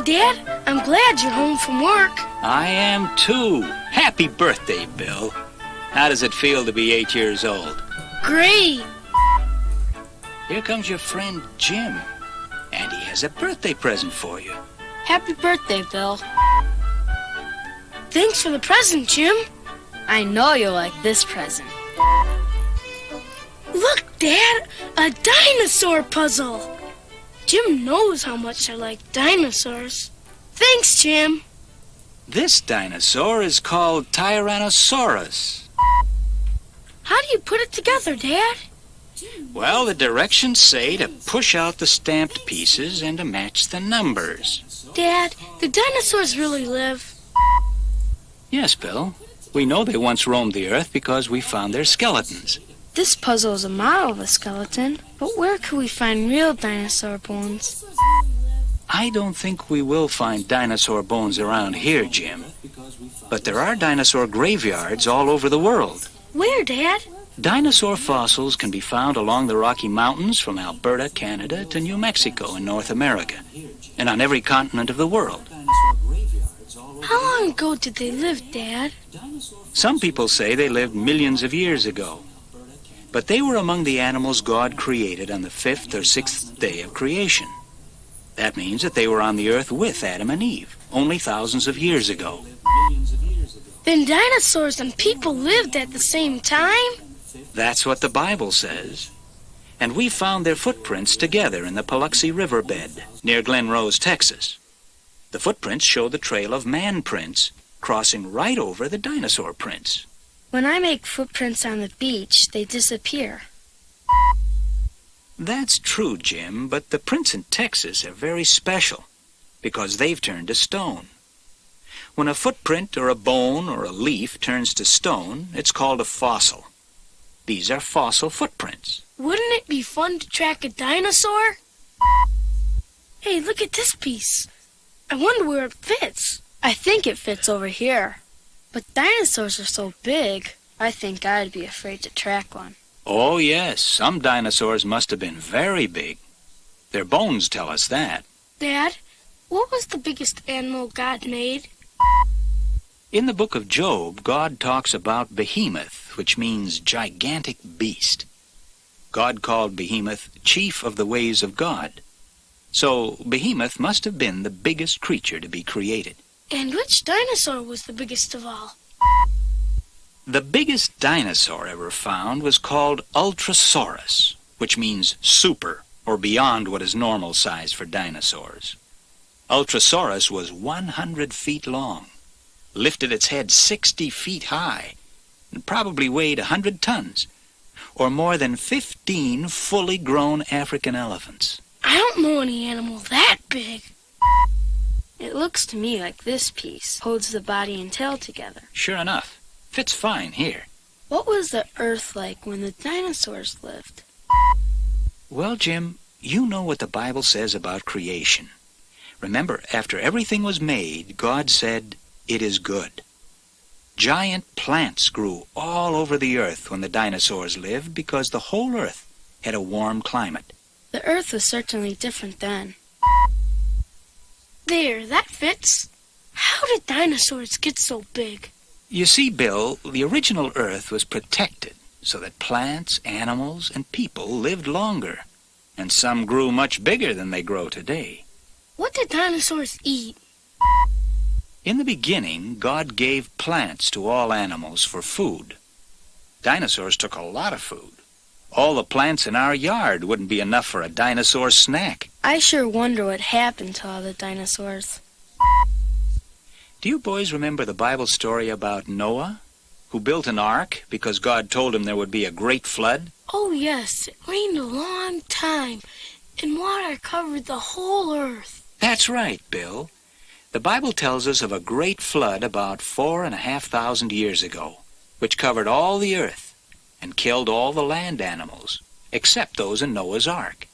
Dad. I'm glad you're home from work. I am too. Happy birthday, Bill. How does it feel to be 8 years old? Great. Here comes your friend Jim, and he has a birthday present for you. Happy birthday, Bill. Thanks for the present, Jim. I know you'll like this present. Look, Dad, a dinosaur puzzle. Jim knows how much I like dinosaurs. Thanks, Jim. This dinosaur is called Tyrannosaurus. How do you put it together, Dad? Well, the directions say to push out the stamped pieces and to match the numbers. Dad, do dinosaurs really live? Yes, Bill. We know they once roamed the earth because we found their skeletons. This puzzle is a model of a skeleton, but where could we find real dinosaur bones? I don't think we will find dinosaur bones around here, Jim. But there are dinosaur graveyards all over the world. Where, Dad? Dinosaur fossils can be found along the Rocky Mountains from Alberta, Canada, to New Mexico in North America, and on every continent of the world. How long ago did they live, Dad? Some people say they lived millions of years ago. But they were among the animals God created on the 5th or 6th day of creation. That means that they were on the earth with Adam and Eve, only thousands of years ago. Then dinosaurs and people lived at the same time? That's what the Bible says. And we found their footprints together in the Paluxy Riverbed near Glen Rose, Texas. The footprints show the trail of man prints crossing right over the dinosaur prints. When I make footprints on the beach, they disappear. That's true, Jim, but the prints in Texas are very special because they've turned to stone. When a footprint or a bone or a leaf turns to stone, it's called a fossil. These are fossil footprints. Wouldn't it be fun to track a dinosaur? Hey, look at this piece. I wonder where it fits. I think it fits over here. But dinosaurs are so big, I think I'd be afraid to track one. Oh, yes, some dinosaurs must have been very big. Their bones tell us that. Dad, what was the biggest animal God made? In the book of Job, God talks about Behemoth, which means gigantic beast. God called Behemoth chief of the ways of God. So Behemoth must have been the biggest creature to be created. And which dinosaur was the biggest of all? The biggest dinosaur ever found was called Ultrasaurus, which means super, or beyond what is normal size for dinosaurs. Ultrasaurus was 100 feet long, lifted its head 60 feet high, and probably weighed 100 tons, or more than 15 fully grown African elephants. I don't know any animal that big. It looks to me like this piece holds the body and tail together. Sure enough. Fits fine here. What was the Earth like when the dinosaurs lived? Well, Jim, you know what the Bible says about creation. Remember, after everything was made, God said, "It is good." Giant plants grew all over the earth when the dinosaurs lived because the whole earth had a warm climate. The Earth was certainly different then. There, that fits. How did dinosaurs get so big? You see, Bill, the original Earth was protected so that plants, animals, and people lived longer. And some grew much bigger than they grow today. What did dinosaurs eat? In the beginning, God gave plants to all animals for food. Dinosaurs took a lot of food. All the plants in our yard wouldn't be enough for a dinosaur snack. I sure wonder what happened to all the dinosaurs. Do you boys remember the Bible story about Noah, who built an ark because God told him there would be a great flood? Oh, yes. It rained a long time, and water covered the whole earth. That's right, Bill. The Bible tells us of a great flood about 4,500 years ago, which covered all the earth and killed all the land animals, except those in Noah's ark.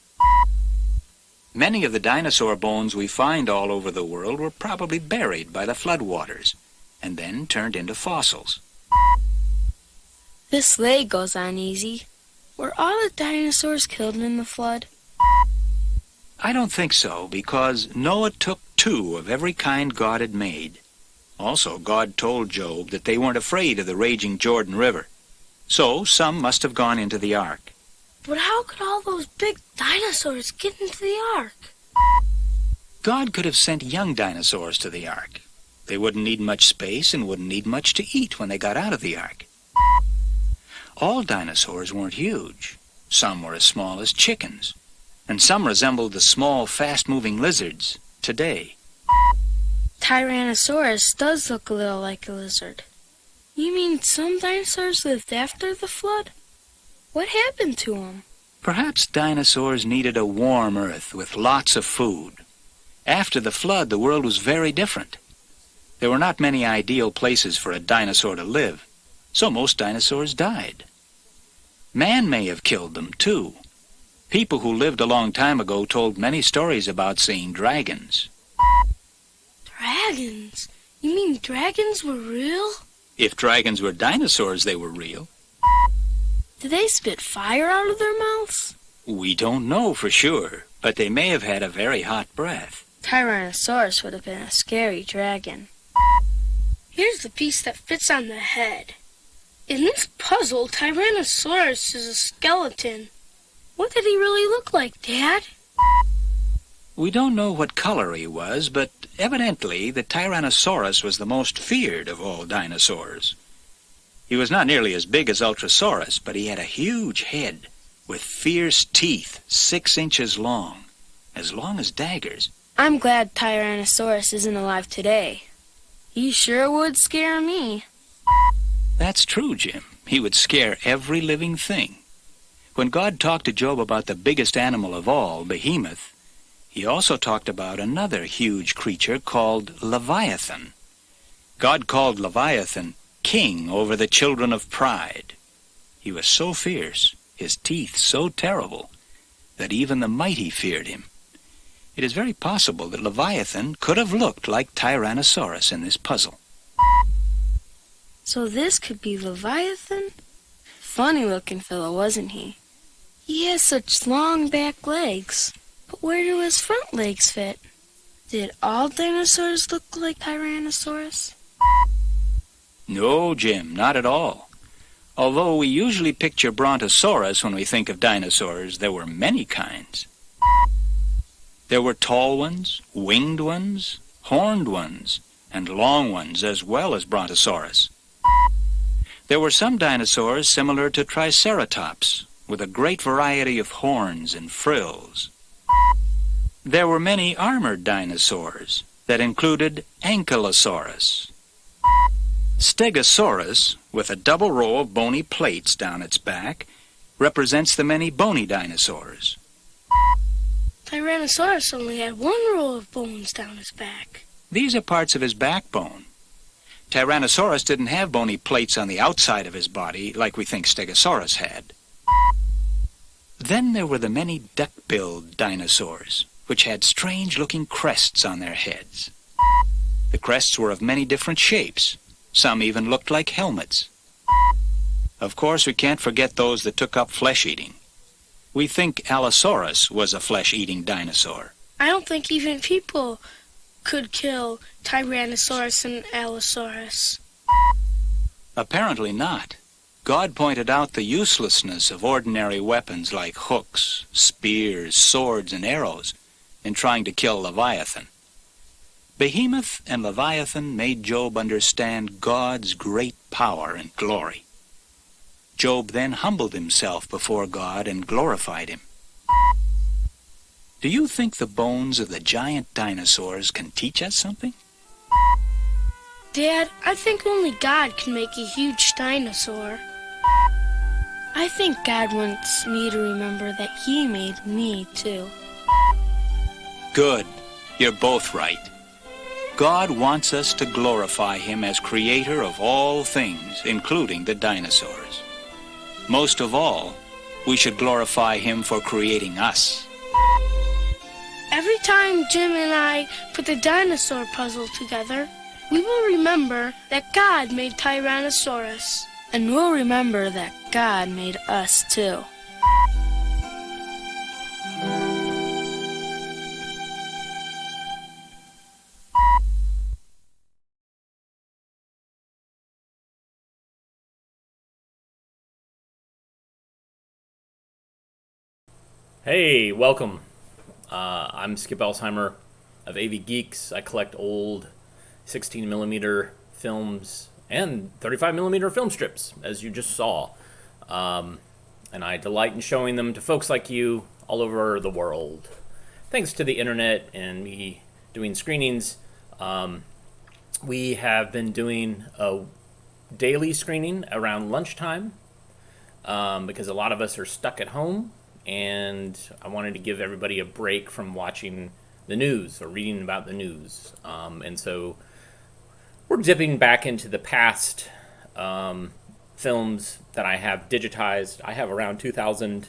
Many of the dinosaur bones we find all over the world were probably buried by the floodwaters and then turned into fossils. This leg goes on easy. Were all the dinosaurs killed in the flood? I don't think so, because Noah took 2 of every kind God had made. Also, God told Job that they weren't afraid of the raging Jordan River. So, some must have gone into the ark. But how could all those big dinosaurs get into the ark? God could have sent young dinosaurs to the ark. They wouldn't need much space and wouldn't need much to eat when they got out of the ark. All dinosaurs weren't huge. Some were as small as chickens, and some resembled the small, fast-moving lizards today. Tyrannosaurus does look a little like a lizard. You mean some dinosaurs lived after the flood? What happened to them? Perhaps dinosaurs needed a warm earth with lots of food. After the flood, the world was very different. There were not many ideal places for a dinosaur to live, so most dinosaurs died. Man may have killed them, too. People who lived a long time ago told many stories about seeing dragons. Dragons? You mean dragons were real? If dragons were dinosaurs, they were real. Did they spit fire out of their mouths? We don't know for sure, but they may have had a very hot breath. Tyrannosaurus would have been a scary dragon. Here's the piece that fits on the head. In this puzzle, Tyrannosaurus is a skeleton. What did he really look like, Dad? We don't know what color he was, but evidently the Tyrannosaurus was the most feared of all dinosaurs. He was not nearly as big as Ultrasaurus, but he had a huge head with fierce teeth 6 inches long as daggers. I'm glad Tyrannosaurus isn't alive today. He sure would scare me. That's true, Jim. He would scare every living thing. When God talked to Job about the biggest animal of all, Behemoth, he also talked about another huge creature called Leviathan. God called Leviathan king over the children of pride. He was so fierce, his teeth so terrible, that even the mighty feared him. It is very possible that Leviathan could have looked like Tyrannosaurus in this puzzle. So this could be Leviathan? Funny-looking fellow, wasn't he? He has such long back legs. But where do his front legs fit? Did all dinosaurs look like Tyrannosaurus? No, Jim, not at all. Although we usually picture Brontosaurus when we think of dinosaurs, there were many kinds. There were tall ones, winged ones, horned ones, and long ones, as well as Brontosaurus. There were some dinosaurs similar to Triceratops, with a great variety of horns and frills. There were many armored dinosaurs that included Ankylosaurus. Stegosaurus, with a double row of bony plates down its back, represents the many bony dinosaurs. Tyrannosaurus only had 1 row of bones down his back. These are parts of his backbone. Tyrannosaurus didn't have bony plates on the outside of his body like we think Stegosaurus had. Then there were the many duck-billed dinosaurs, which had strange-looking crests on their heads. The crests were of many different shapes. Some even looked like helmets. Of course, we can't forget those that took up flesh-eating. We think Allosaurus was a flesh-eating dinosaur. I don't think even people could kill Tyrannosaurus and Allosaurus. Apparently not. God pointed out the uselessness of ordinary weapons like hooks, spears, swords, and arrows in trying to kill Leviathan. Behemoth and Leviathan made Job understand God's great power and glory. Job then humbled himself before God and glorified him. Do you think the bones of the giant dinosaurs can teach us something? Dad, I think only God can make a huge dinosaur. I think God wants me to remember that He made me, too. Good. You're both right. God wants us to glorify Him as creator of all things, including the dinosaurs. Most of all, we should glorify Him for creating us. Every time Jim and I put the dinosaur puzzle together, we will remember that God made Tyrannosaurus. And we'll remember that God made us, too. Hey, welcome. I'm Skip Elsheimer of AV Geeks. I collect old 16 millimeter films and 35 millimeter film strips, as you just saw. And I delight in showing them to folks like you all over the world. Thanks to the internet and me doing screenings, we have been doing a daily screening around lunchtime because a lot of us are stuck at home, and I wanted to give everybody a break from watching the news or reading about the news. And so we're dipping back into the past films that I have digitized. I have around 2,000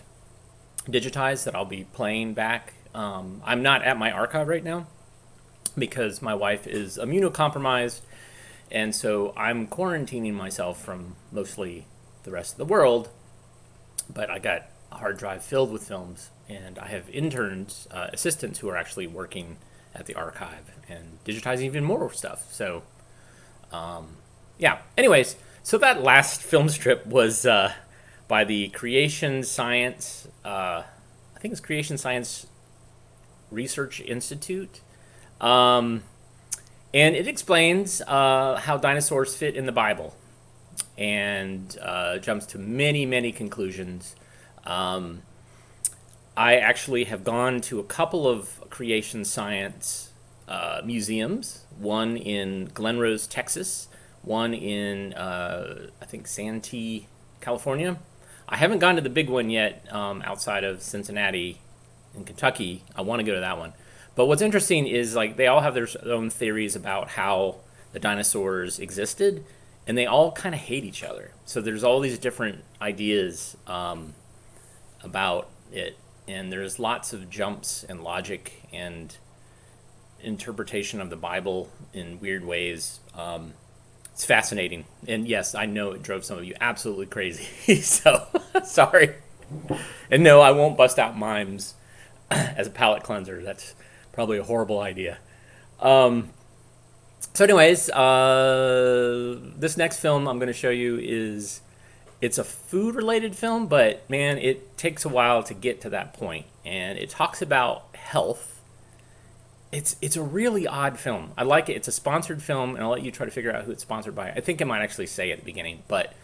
digitized that I'll be playing back. I'm not at my archive right now because my wife is immunocompromised, and so I'm quarantining myself from mostly the rest of the world. But I got a hard drive filled with films, and I have interns, assistants who are actually working at the archive and digitizing even more stuff. So, yeah. Anyways, so that last film strip was by the Creation Science, I think it's Creation Science Research Institute. And it explains how dinosaurs fit in the Bible, and jumps to many, many conclusions. I actually have gone to a couple of creation science museums, one in Glen Rose, Texas, one in, I think, Santee, California. I haven't gone to the big one yet outside of Cincinnati in Kentucky. I want to go to that one. But what's interesting is, like, they all have their own theories about how the dinosaurs existed, and they all kind of hate each other. So there's all these different ideas about it, and there's lots of jumps and logic and interpretation of the Bible in weird ways. It's fascinating, and yes, I know it drove some of you absolutely crazy. So sorry, and no, I won't bust out mimes as a palate cleanser. That's probably a horrible idea. So anyways, this next film I'm going to show you it's a food-related film, but man, it takes a while to get to that point, and it talks about health. It's a really odd film. I like it. It's a sponsored film, and I'll let you try to figure out who it's sponsored by. I think it might actually say at the beginning, but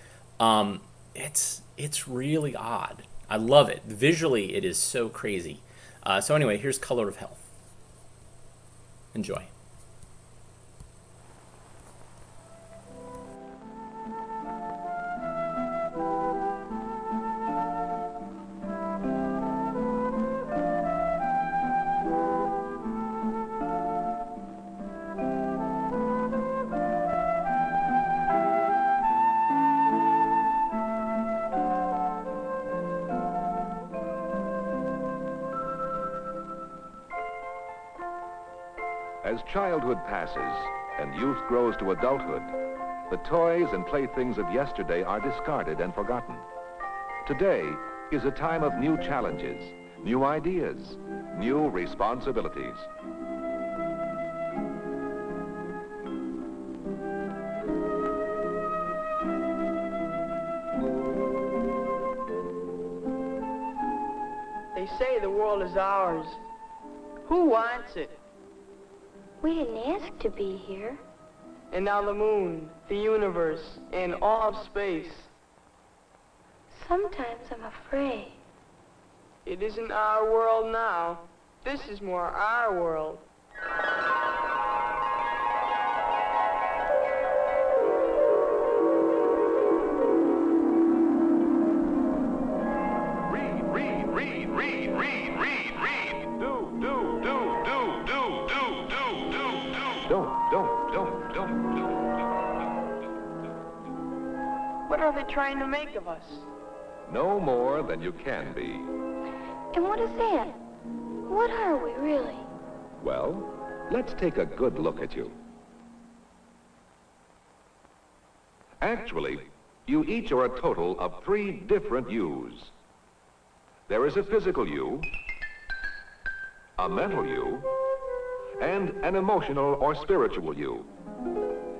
it's really odd. I love it. Visually, it is so crazy. So anyway, here's Color of Health. Enjoy. As childhood passes and youth grows to adulthood, the toys and playthings of yesterday are discarded and forgotten. Today is a time of new challenges, new ideas, new responsibilities. They say the world is ours. Who wants it? We didn't ask to be here. And now the moon, the universe, and all of space. Sometimes I'm afraid. It isn't our world now. This is more our world. What are they trying to make of us? No more than you can be. And what is that? What are we, really? Well, let's take a good look at you. Actually, you each are a total of 3 different yous. There is a physical you, a mental you, and an emotional or spiritual you.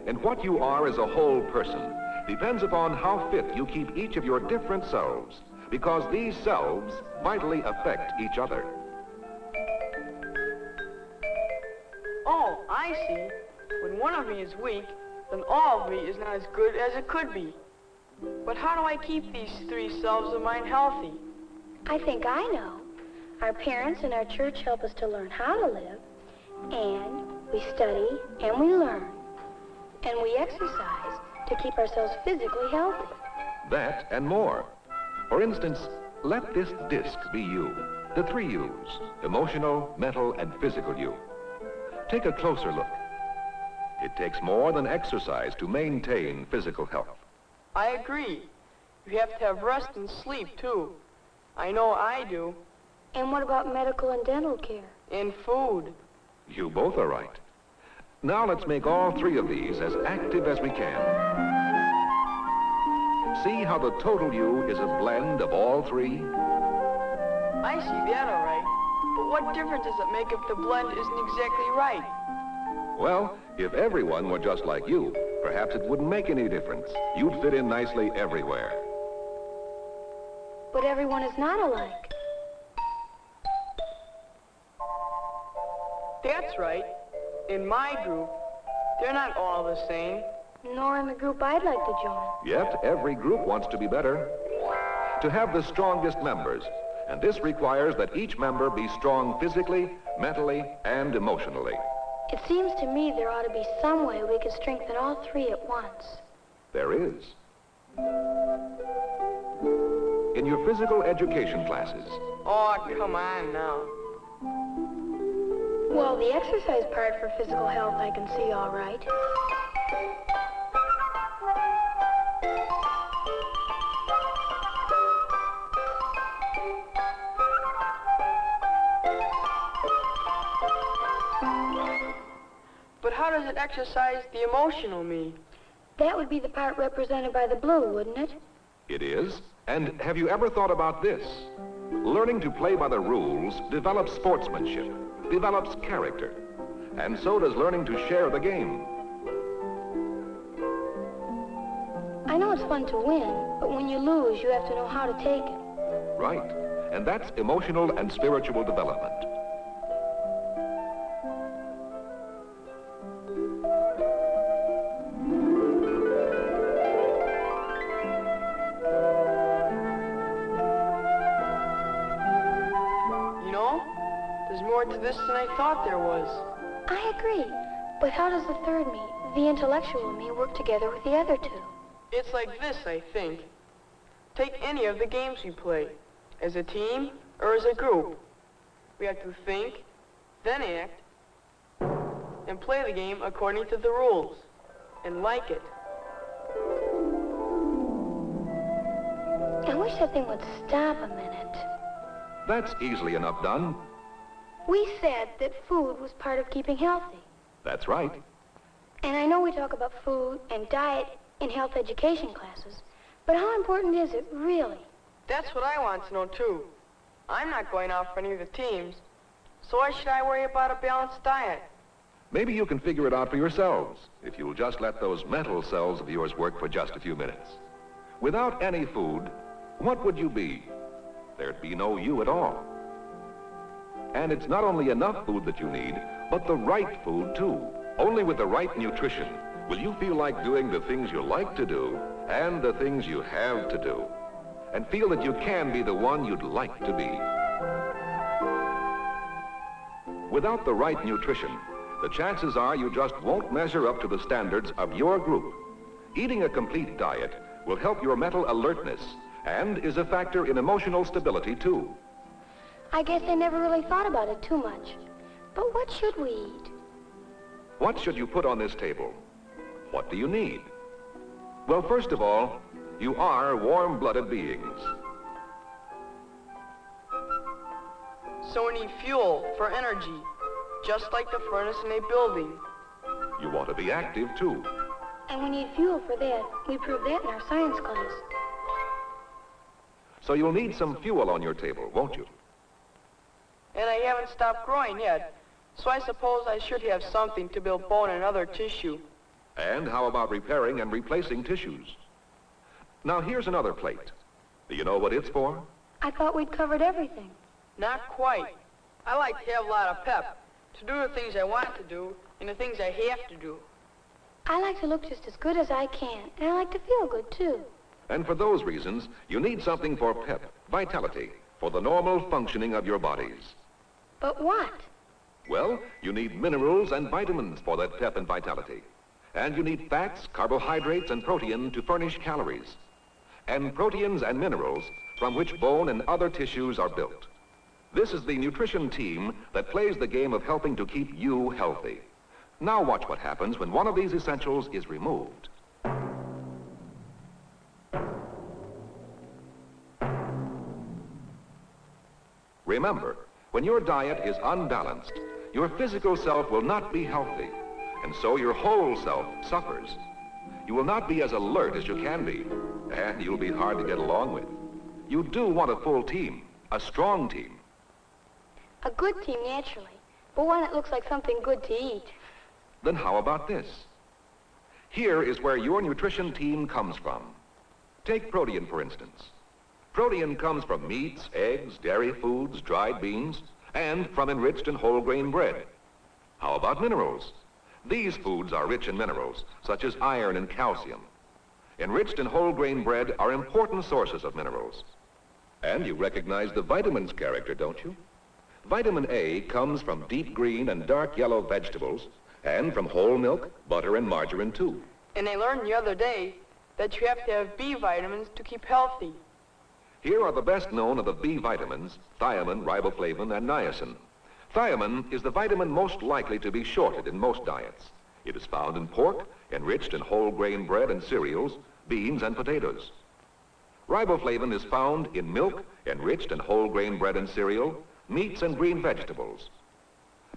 And what you are as a whole person depends upon how fit you keep each of your different selves because these selves vitally affect each other. Oh, I see. When one of me is weak, then all of me is not as good as it could be. But how do I keep these three selves of mine healthy? I think I know. Our parents and our church help us to learn how to live, and we study and we learn, and we exercise to keep ourselves physically healthy. That and more. For instance, let this disc be you. The three U's: emotional, mental, and physical you. Take a closer look. It takes more than exercise to maintain physical health. I agree. You have to have rest and sleep, too. I know I do. And what about medical and dental care? And food. You both are right. Now let's make all three of these as active as we can. See how the total you is a blend of all three? I see that all right. But what difference does it make if the blend isn't exactly right? Well, if everyone were just like you, perhaps it wouldn't make any difference. You'd fit in nicely everywhere. But everyone is not alike. That's right. In my group, they're not all the same. Nor in the group I'd like to join. Yet every group wants to be better, to have the strongest members. And this requires that each member be strong physically, mentally, and emotionally. It seems to me there ought to be some way we could strengthen all three at once. There is. In your physical education classes, Oh, come on now. Well, the exercise part for physical health I can see all right. But how does it exercise the emotional me? That would be the part represented by the blue, wouldn't it? it is. And have you ever thought about this? Learning to play by the rules develops sportsmanship, develops character. And so does learning to share the game. I know it's fun to win, but when you lose, you have to know how to take it. Right. And that's emotional and spiritual development. You know, there's more to this than I thought there was. I agree. But how does the third me, the intellectual me, work together with the other two? It's like this, I think. Take any of the games we play, as a team or as a group. We have to think, then act, and play the game according to the rules, and like it. I wish that thing would stop a minute. That's easily enough done. We said that food was part of keeping healthy. That's right. And I know we talk about food and diet in health education classes, but how important is it, really? That's what I want to know, too. I'm not going out for any of the teams, so why should I worry about a balanced diet? Maybe you can figure it out for yourselves, if you'll just let those mental cells of yours work for just a few minutes. Without any food, what would you be? There'd be no you at all. And it's not only enough food that you need, but the right food, too. Only with the right nutrition will you feel like doing the things you like to do and the things you have to do, and feel that you can be the one you'd like to be. Without the right nutrition, the chances are you just won't measure up to the standards of your group. Eating a complete diet will help your mental alertness and is a factor in emotional stability, too. I guess I never really thought about it too much. But what should we eat? What should you put on this table? What do you need? Well, first of all, you are warm-blooded beings. So we need fuel for energy, just like the furnace in a building. You want to be active, too. And we need fuel for that. We proved that in our science class. So you'll need some fuel on your table, won't you? And I haven't stopped growing yet, so I suppose I should have something to build bone and other tissue. And how about repairing and replacing tissues? Now, here's another plate. Do you know what it's for? I thought we'd covered everything. Not quite. I like to have a lot of pep, to do the things I want to do and the things I have to do. I like to look just as good as I can, and I like to feel good, too. And for those reasons, you need something for pep, vitality, for the normal functioning of your bodies. But what? Well, you need minerals and vitamins for that pep and vitality. And you need fats, carbohydrates, and protein to furnish calories. And proteins and minerals from which bone and other tissues are built. This is the nutrition team that plays the game of helping to keep you healthy. Now watch what happens when one of these essentials is removed. Remember, when your diet is unbalanced, your physical self will not be healthy, and so your whole self suffers. You will not be as alert as you can be, and you'll be hard to get along with. You do want a full team, a strong team. A good team, naturally, but one that looks like something good to eat. Then how about this? Here is where your nutrition team comes from. Take protein, for instance. Protein comes from meats, eggs, dairy foods, dried beans, and from enriched and whole grain bread. How about minerals? These foods are rich in minerals, such as iron and calcium. Enriched and whole grain bread are important sources of minerals. And you recognize the vitamins character, don't you? Vitamin A comes from deep green and dark yellow vegetables, and from whole milk, butter, and margarine, too. And I learned the other day that you have to have B vitamins to keep healthy. Here are the best known of the B vitamins, thiamine, riboflavin, and niacin. Thiamine is the vitamin most likely to be shorted in most diets. It is found in pork, enriched in whole grain bread and cereals, beans, and potatoes. Riboflavin is found in milk, enriched in whole grain bread and cereal, meats, and green vegetables.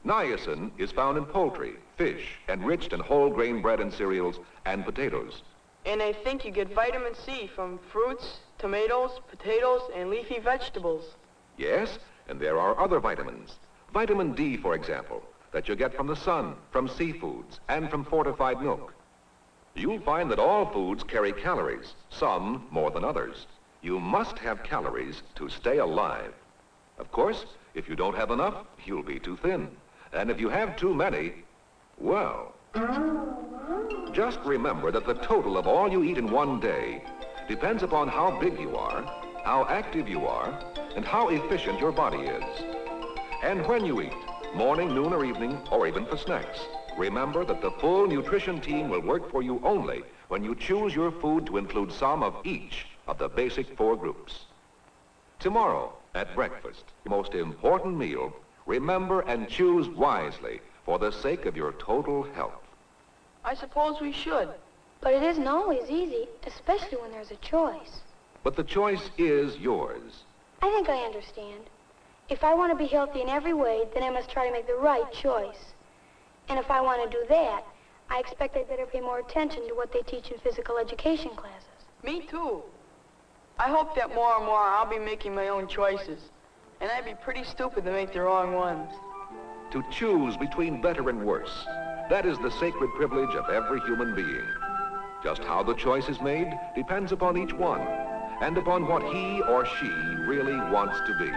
Niacin is found in poultry, fish, enriched in whole grain bread and cereals, and potatoes. And I think you get vitamin C from fruits, tomatoes, potatoes, and leafy vegetables. Yes, and there are other vitamins. Vitamin D, for example, that you get from the sun, from seafoods, and from fortified milk. You'll find that all foods carry calories, some more than others. You must have calories to stay alive. Of course, if you don't have enough, you'll be too thin. And if you have too many, well, just remember that the total of all you eat in one day depends upon how big you are, how active you are, and how efficient your body is. And when you eat, morning, noon, or evening, or even for snacks, remember that the full nutrition team will work for you only when you choose your food to include some of each of the basic 4 groups. Tomorrow, at breakfast, the most important meal, remember and choose wisely for the sake of your total health. I suppose we should. But it isn't always easy, especially when there's a choice. But the choice is yours. I think I understand. If I want to be healthy in every way, then I must try to make the right choice. And if I want to do that, I expect I'd better pay more attention to what they teach in physical education classes. Me too. I hope that more and more I'll be making my own choices. And I'd be pretty stupid to make the wrong ones. To choose between better and worse, that is the sacred privilege of every human being. Just how the choice is made depends upon each one, and upon what he or she really wants to be.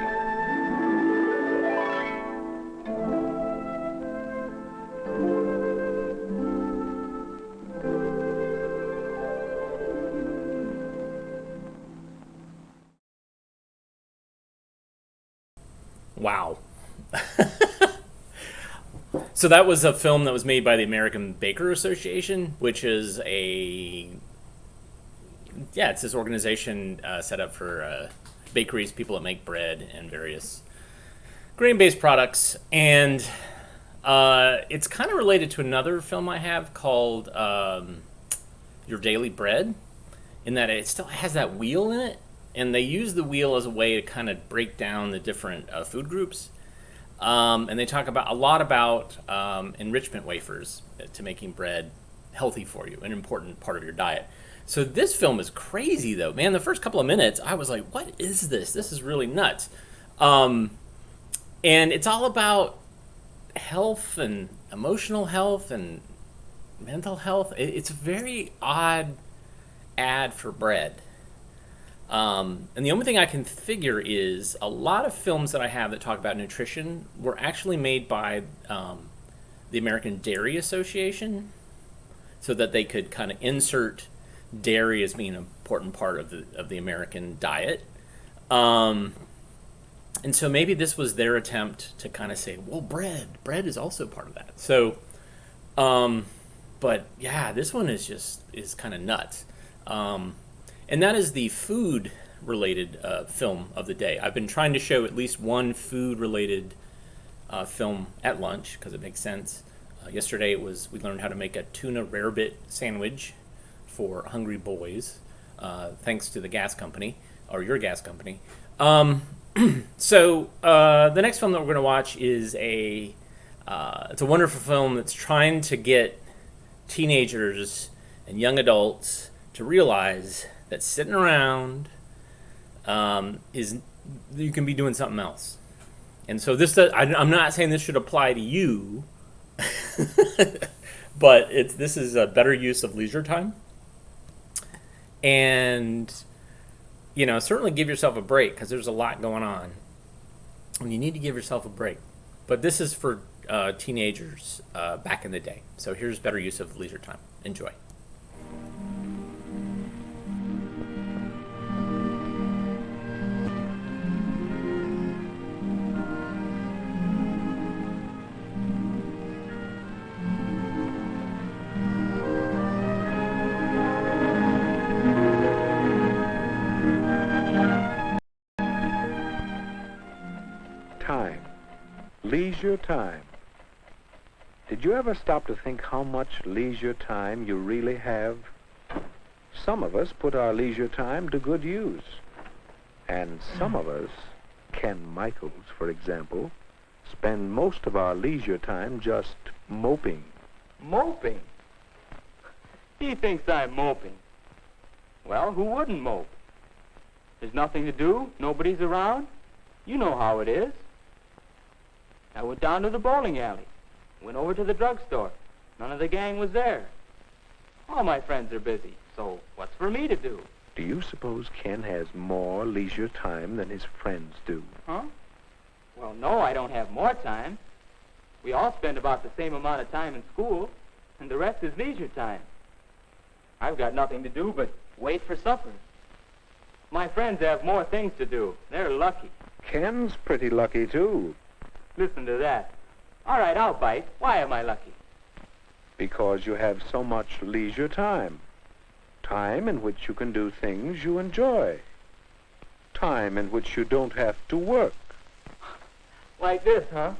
Wow. So that was a film that was made by the American Baker Association, which is it's this organization set up for bakeries, people that make bread and various grain-based products. And it's kind of related to another film I have called Your Daily Bread, in that it still has that wheel in it. And they use the wheel as a way to kind of break down the different food groups. And they talk a lot about enrichment wafers to making bread healthy for you, an important part of your diet. So this film is crazy, though. Man, the first couple of minutes, I was like, what is this? This is really nuts. And it's all about health and emotional health and mental health. It's a very odd ad for bread. And the only thing I can figure is a lot of films that I have that talk about nutrition were actually made by the American Dairy Association, so that they could kind of insert dairy as being an important part of the American diet. And so maybe this was their attempt to kind of say, well, bread is also part of that. So, but yeah, this one is kind of nuts. And that is the food related film of the day. I've been trying to show at least one food related film at lunch because it makes sense. Yesterday we learned how to make a tuna rarebit sandwich for hungry boys, thanks to the gas company, or your gas company. So the next film that we're going to watch is it's a wonderful film that's trying to get teenagers and young adults to realize that sitting around you can be doing something else. And so I'm not saying this should apply to you, but this is a better use of leisure time. And certainly give yourself a break, because there's a lot going on, and you need to give yourself a break. But this is for teenagers back in the day. So here's better use of leisure time. Enjoy. Time. Leisure time. Did you ever stop to think how much leisure time you really have? Some of us put our leisure time to good use. And some of us, Ken Michaels, for example, spend most of our leisure time just moping. Moping? He thinks I'm moping. Well, who wouldn't mope? There's nothing to do, nobody's around. You know how it is. I went down to the bowling alley, went over to the drugstore. None of the gang was there. All my friends are busy, so what's for me to do? Do you suppose Ken has more leisure time than his friends do? Huh? Well, no, I don't have more time. We all spend about the same amount of time in school, and the rest is leisure time. I've got nothing to do but wait for supper. My friends have more things to do. They're lucky. Ken's pretty lucky, too. Listen to that. All right, I'll bite. Why am I lucky? Because you have so much leisure time. Time in which you can do things you enjoy. Time in which you don't have to work. Like this, huh?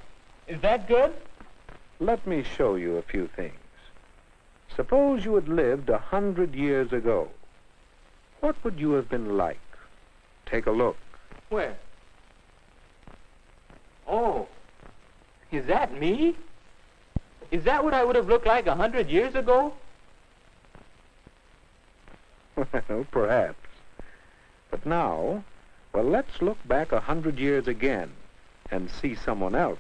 Is that good? Let me show you a few things. Suppose you had lived 100 years ago. What would you have been like? Take a look. Where? Oh, is that me? Is that what I would have looked like 100 years ago? Well, perhaps. But now, well, let's look back 100 years again and see someone else.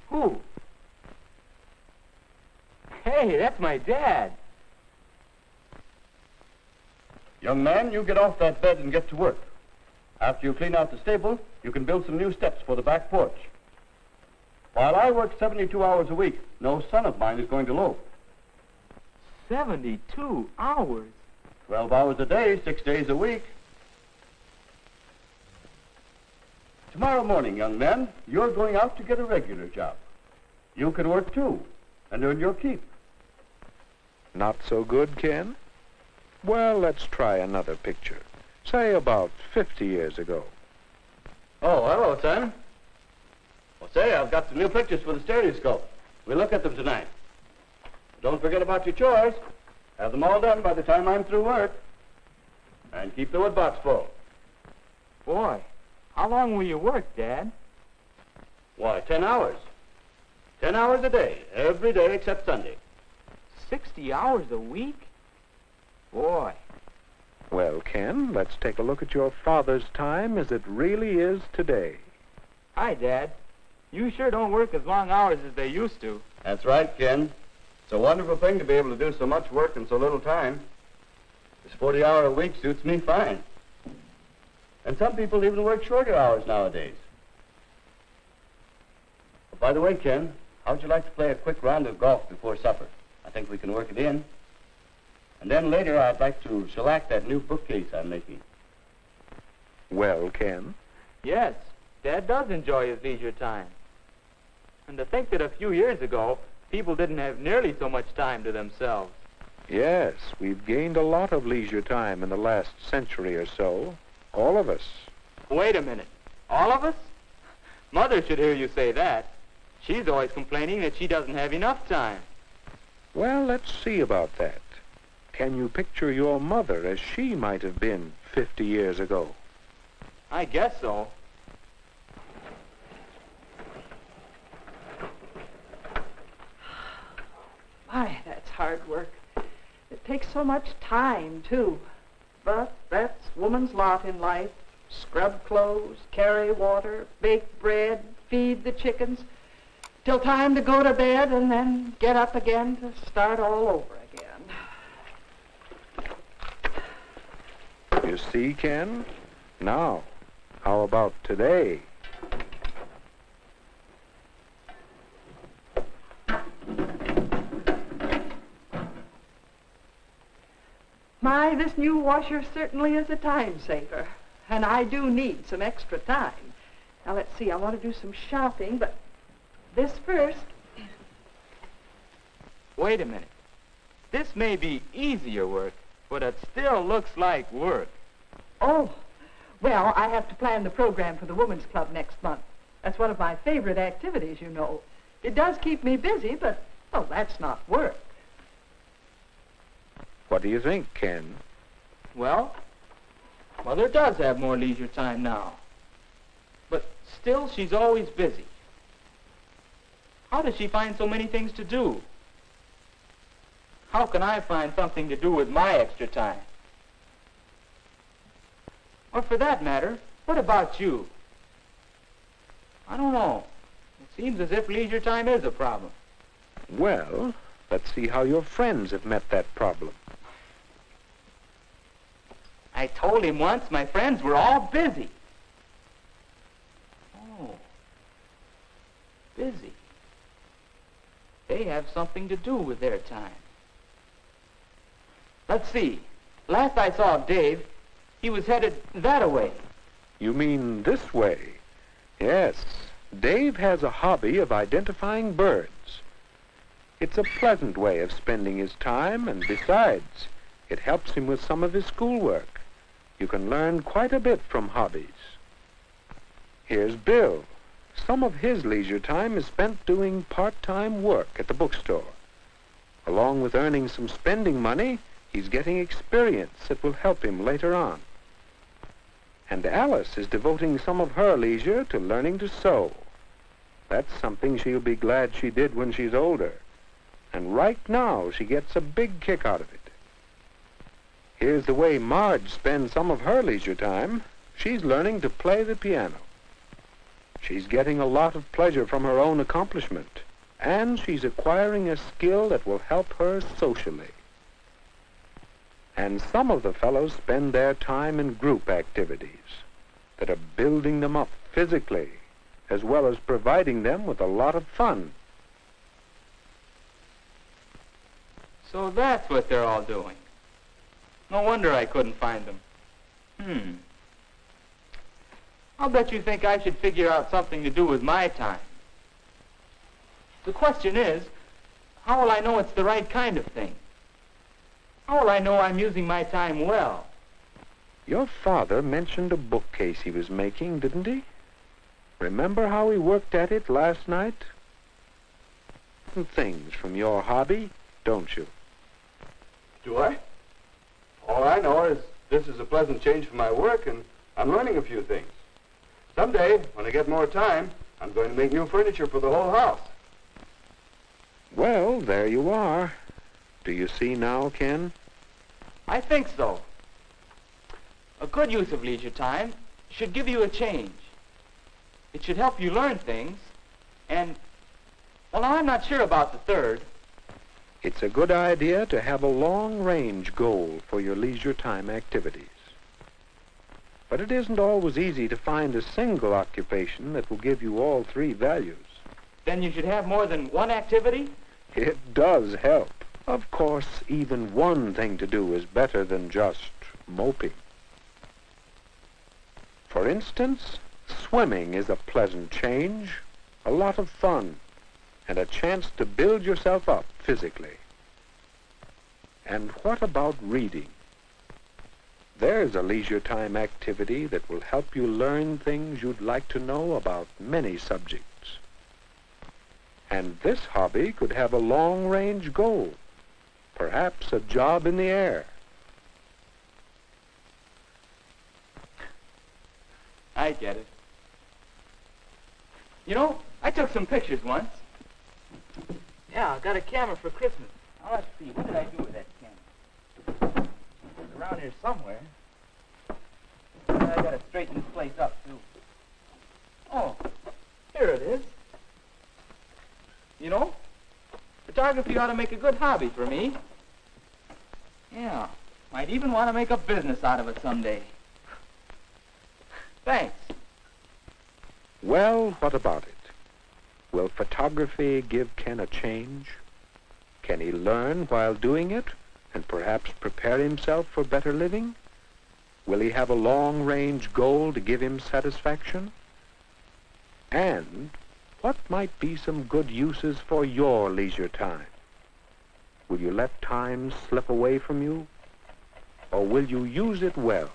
Who? Hey, that's my dad. Young man, you get off that bed and get to work. After you clean out the stable, you can build some new steps for the back porch. While I work 72 hours a week, no son of mine is going to loaf. 72 hours? 12 hours a day, 6 days a week. Tomorrow morning, young man, you're going out to get a regular job. You can work too, and earn your keep. Not so good, Ken? Well, let's try another picture. Say about 50 years ago. Oh, hello, Simon. Well, say, I've got some new pictures for the stereoscope. We'll look at them tonight. Don't forget about your chores. Have them all done by the time I'm through work. And keep the wood box full. Boy, how long will you work, Dad? Why, 10 hours. 10 hours a day, every day except Sunday. 60 hours a week? Boy. Well, Ken, let's take a look at your father's time as it really is today. Hi, Dad. You sure don't work as long hours as they used to. That's right, Ken. It's a wonderful thing to be able to do so much work in so little time. This 40-hour week suits me fine. And some people even work shorter hours nowadays. Oh, by the way, Ken, how'd you like to play a quick round of golf before supper? I think we can work it in. And then later I'd like to shellac that new bookcase I'm making. Well, Ken? Yes, Dad does enjoy his leisure time. And to think that a few years ago, people didn't have nearly so much time to themselves. Yes, we've gained a lot of leisure time in the last century or so. All of us. Wait a minute. All of us? Mother should hear you say that. She's always complaining that she doesn't have enough time. Well, let's see about that. Can you picture your mother as she might have been 50 years ago? I guess so. My, that's hard work. It takes so much time, too. But that's woman's lot in life. Scrub clothes, carry water, bake bread, feed the chickens, till time to go to bed and then get up again to start all over again. You see, Ken? Now, how about today? My, this new washer certainly is a time saver. And I do need some extra time. Now, let's see, I want to do some shopping, but this first. Wait a minute. This may be easier work, but it still looks like work. Oh, well, I have to plan the program for the Women's Club next month. That's one of my favorite activities, you know. It does keep me busy, but, well, that's not work. What do you think, Ken? Well, Mother does have more leisure time now. But still, she's always busy. How does she find so many things to do? How can I find something to do with my extra time? Or for that matter, what about you? I don't know. It seems as if leisure time is a problem. Well, let's see how your friends have met that problem. I told him once my friends were all busy. Oh, busy. They have something to do with their time. Let's see. Last I saw of Dave, he was headed that-a-way. You mean this way? Yes. Dave has a hobby of identifying birds. It's a pleasant way of spending his time, and besides, it helps him with some of his schoolwork. You can learn quite a bit from hobbies. Here's Bill. Some of his leisure time is spent doing part-time work at the bookstore. Along with earning some spending money, he's getting experience that will help him later on. And Alice is devoting some of her leisure to learning to sew. That's something she'll be glad she did when she's older. And right now, she gets a big kick out of it. Here's the way Marge spends some of her leisure time. She's learning to play the piano. She's getting a lot of pleasure from her own accomplishment, and she's acquiring a skill that will help her socially. And some of the fellows spend their time in group activities that are building them up physically, as well as providing them with a lot of fun. So that's what they're all doing. No wonder I couldn't find them. I'll bet you think I should figure out something to do with my time. The question is, how will I know it's the right kind of thing? How will I know I'm using my time well? Your father mentioned a bookcase he was making, didn't he? Remember how he worked at it last night? Some things from your hobby, don't you? Do I? All I know is this is a pleasant change from my work, and I'm learning a few things. Someday, when I get more time, I'm going to make new furniture for the whole house. Well, there you are. Do you see now, Ken? I think so. A good use of leisure time should give you a change. It should help you learn things, and, well, I'm not sure about the third. It's a good idea to have a long-range goal for your leisure time activities. But it isn't always easy to find a single occupation that will give you all three values. Then you should have more than one activity? It does help. Of course, even one thing to do is better than just moping. For instance, swimming is a pleasant change, a lot of fun, and a chance to build yourself up physically. And what about reading? There's a leisure time activity that will help you learn things you'd like to know about many subjects. And this hobby could have a long-range goal, perhaps a job in the air. I get it. You know, I took some pictures once. Yeah, I got a camera for Christmas. Now, let's see, what did I do with that camera? It's around here somewhere. I gotta straighten this place up, too. Oh, here it is. You know, photography ought to make a good hobby for me. Yeah, might even want to make a business out of it someday. Thanks. Well, what about it? Will photography give Ken a change? Can he learn while doing it and perhaps prepare himself for better living? Will he have a long-range goal to give him satisfaction? And what might be some good uses for your leisure time? Will you let time slip away from you? Or will you use it well?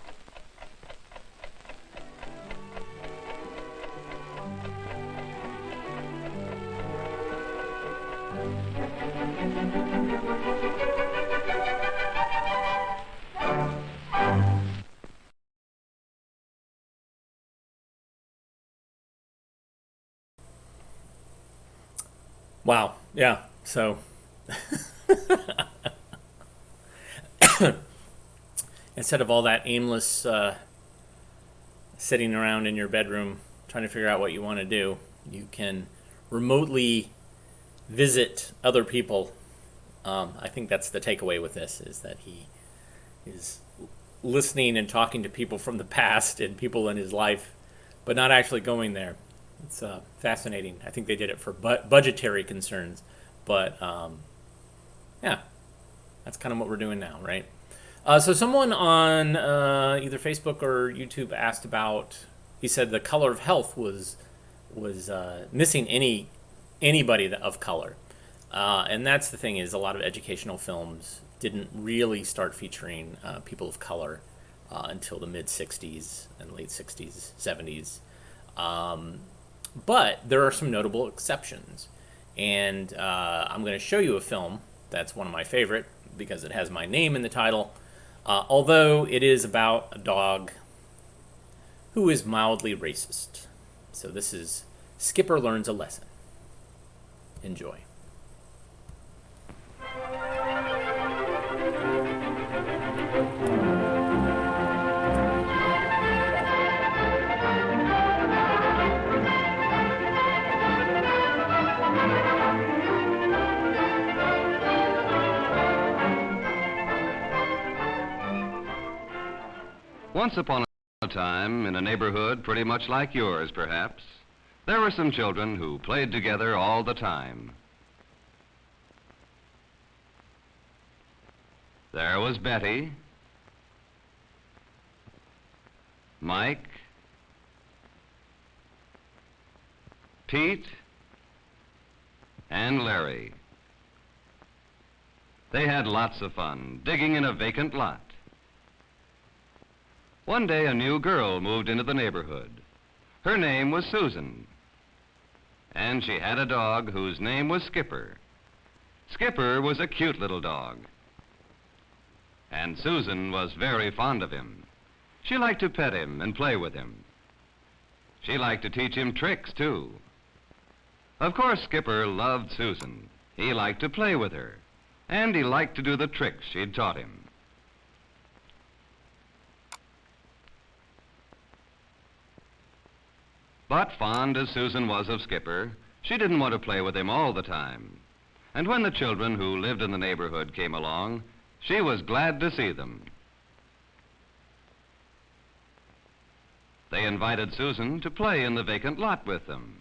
Wow. Yeah. So instead of all that aimless sitting around in your bedroom trying to figure out what you want to do, you can remotely visit other people. I think that's the takeaway with this, is that he is listening and talking to people from the past and people in his life, but not actually going there. It's fascinating. I think they did it for budgetary concerns, but yeah, that's kind of what we're doing now, right? So someone on either Facebook or YouTube asked about. He said the color of health was missing anybody of color, and that's the thing, is a lot of educational films didn't really start featuring people of color until the mid '60s and late '60s, '70s. But there are some notable exceptions, and I'm going to show you a film that's one of my favorite because it has my name in the title, although it is about a dog who is mildly racist. So this is Skipper Learns a Lesson. Enjoy. Once upon a time, in a neighborhood pretty much like yours, perhaps, there were some children who played together all the time. There was Betty, Mike, Pete, and Larry. They had lots of fun digging in a vacant lot. One day, a new girl moved into the neighborhood. Her name was Susan, and she had a dog whose name was Skipper. Skipper was a cute little dog, and Susan was very fond of him. She liked to pet him and play with him. She liked to teach him tricks, too. Of course, Skipper loved Susan. He liked to play with her, and he liked to do the tricks she'd taught him. But fond as Susan was of Skipper, she didn't want to play with him all the time. And when the children who lived in the neighborhood came along, she was glad to see them. They invited Susan to play in the vacant lot with them.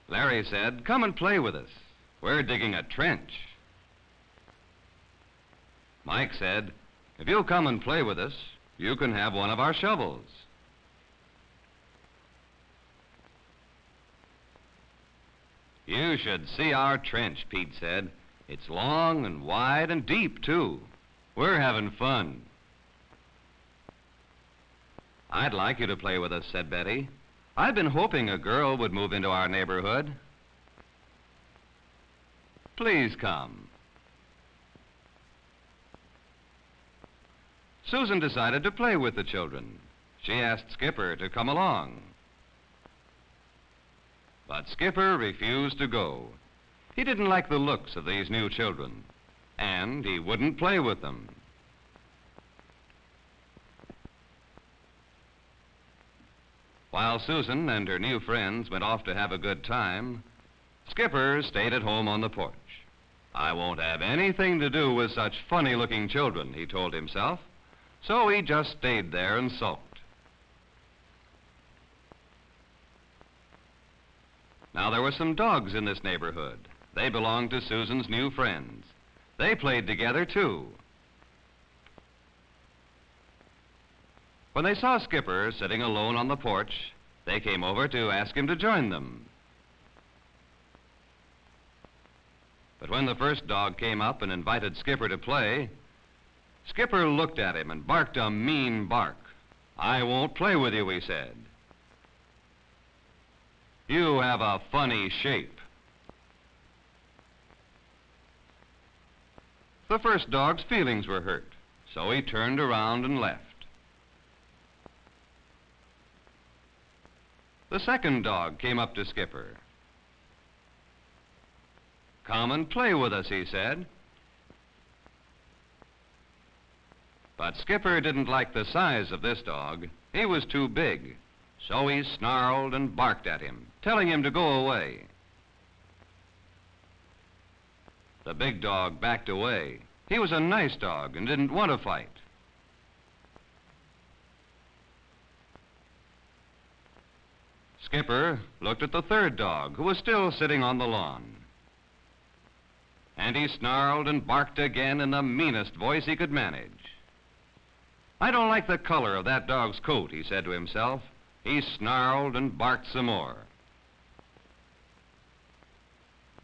Larry said, "Come and play with us. We're digging a trench." Mike said, "If you'll come and play with us, you can have one of our shovels." "You should see our trench," Pete said. "It's long and wide and deep, too. We're having fun." "I'd like you to play with us," said Betty. "I've been hoping a girl would move into our neighborhood." "Please come." Susan decided to play with the children. She asked Skipper to come along. But Skipper refused to go. He didn't like the looks of these new children, and he wouldn't play with them. While Susan and her new friends went off to have a good time, Skipper stayed at home on the porch. "I won't have anything to do with such funny-looking children," he told himself. So he just stayed there and sulked. Now there were some dogs in this neighborhood. They belonged to Susan's new friends. They played together, too. When they saw Skipper sitting alone on the porch, they came over to ask him to join them. But when the first dog came up and invited Skipper to play, Skipper looked at him and barked a mean bark. "I won't play with you," he said. "You have a funny shape." The first dog's feelings were hurt, so he turned around and left. The second dog came up to Skipper. "Come and play with us," he said. But Skipper didn't like the size of this dog. He was too big, so he snarled and barked at him, telling him to go away. The big dog backed away. He was a nice dog and didn't want to fight. Skipper looked at the third dog, who was still sitting on the lawn. And he snarled and barked again in the meanest voice he could manage. "I don't like the color of that dog's coat," he said to himself. He snarled and barked some more.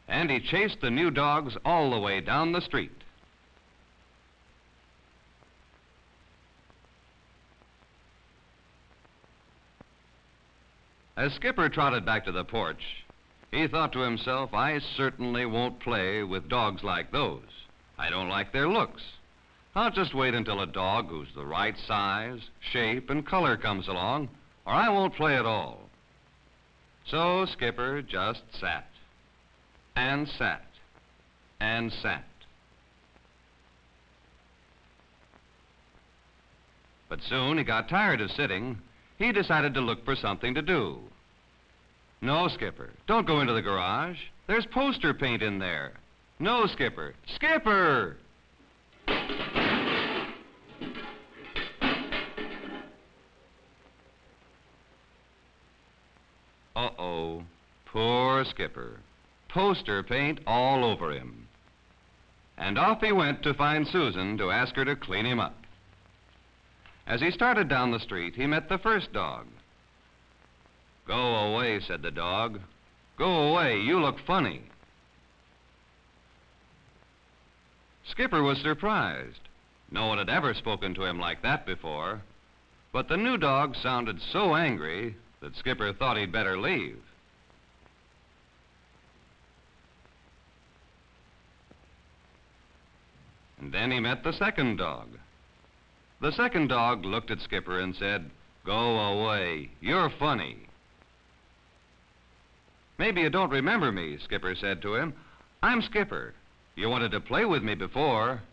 And he chased the new dogs all the way down the street. As Skipper trotted back to the porch, he thought to himself, "I certainly won't play with dogs like those. I don't like their looks. I'll just wait until a dog who's the right size, shape, and color comes along, or I won't play at all." So Skipper just sat, and sat, and sat. But soon he got tired of sitting. He decided to look for something to do. "No, Skipper, don't go into the garage. There's poster paint in there." "No, Skipper." "Skipper!" Uh-oh, poor Skipper. Poster paint all over him. And off he went to find Susan to ask her to clean him up. As he started down the street, he met the first dog. "Go away," said the dog. "Go away, you look funny." Skipper was surprised. No one had ever spoken to him like that before. But the new dog sounded so angry that Skipper thought he'd better leave. And then he met the second dog. The second dog looked at Skipper and said, "Go away, you're funny." "Maybe you don't remember me," Skipper said to him. "I'm Skipper. You wanted to play with me before."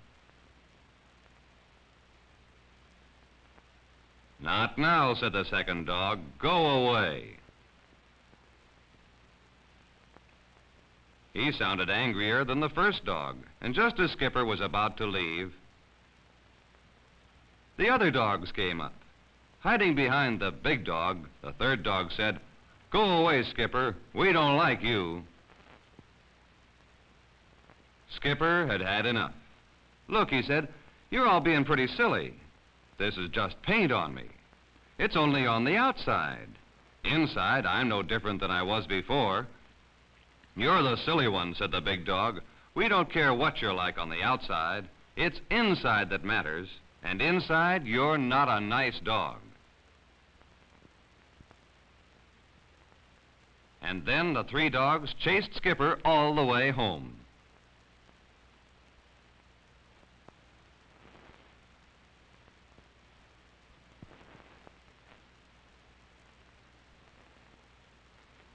"Not now," said the second dog. "Go away." He sounded angrier than the first dog, and just as Skipper was about to leave, The other dogs came up. Hiding behind the big dog, the third dog said, "Go away, Skipper. We don't like you." Skipper had had enough. "Look," he said, "you're all being pretty silly. This is just paint on me. It's only on the outside. Inside, I'm no different than I was before." "You're the silly one," said the big dog. "We don't care what you're like on the outside. It's inside that matters, and inside, you're not a nice dog." And then the three dogs chased Skipper all the way home.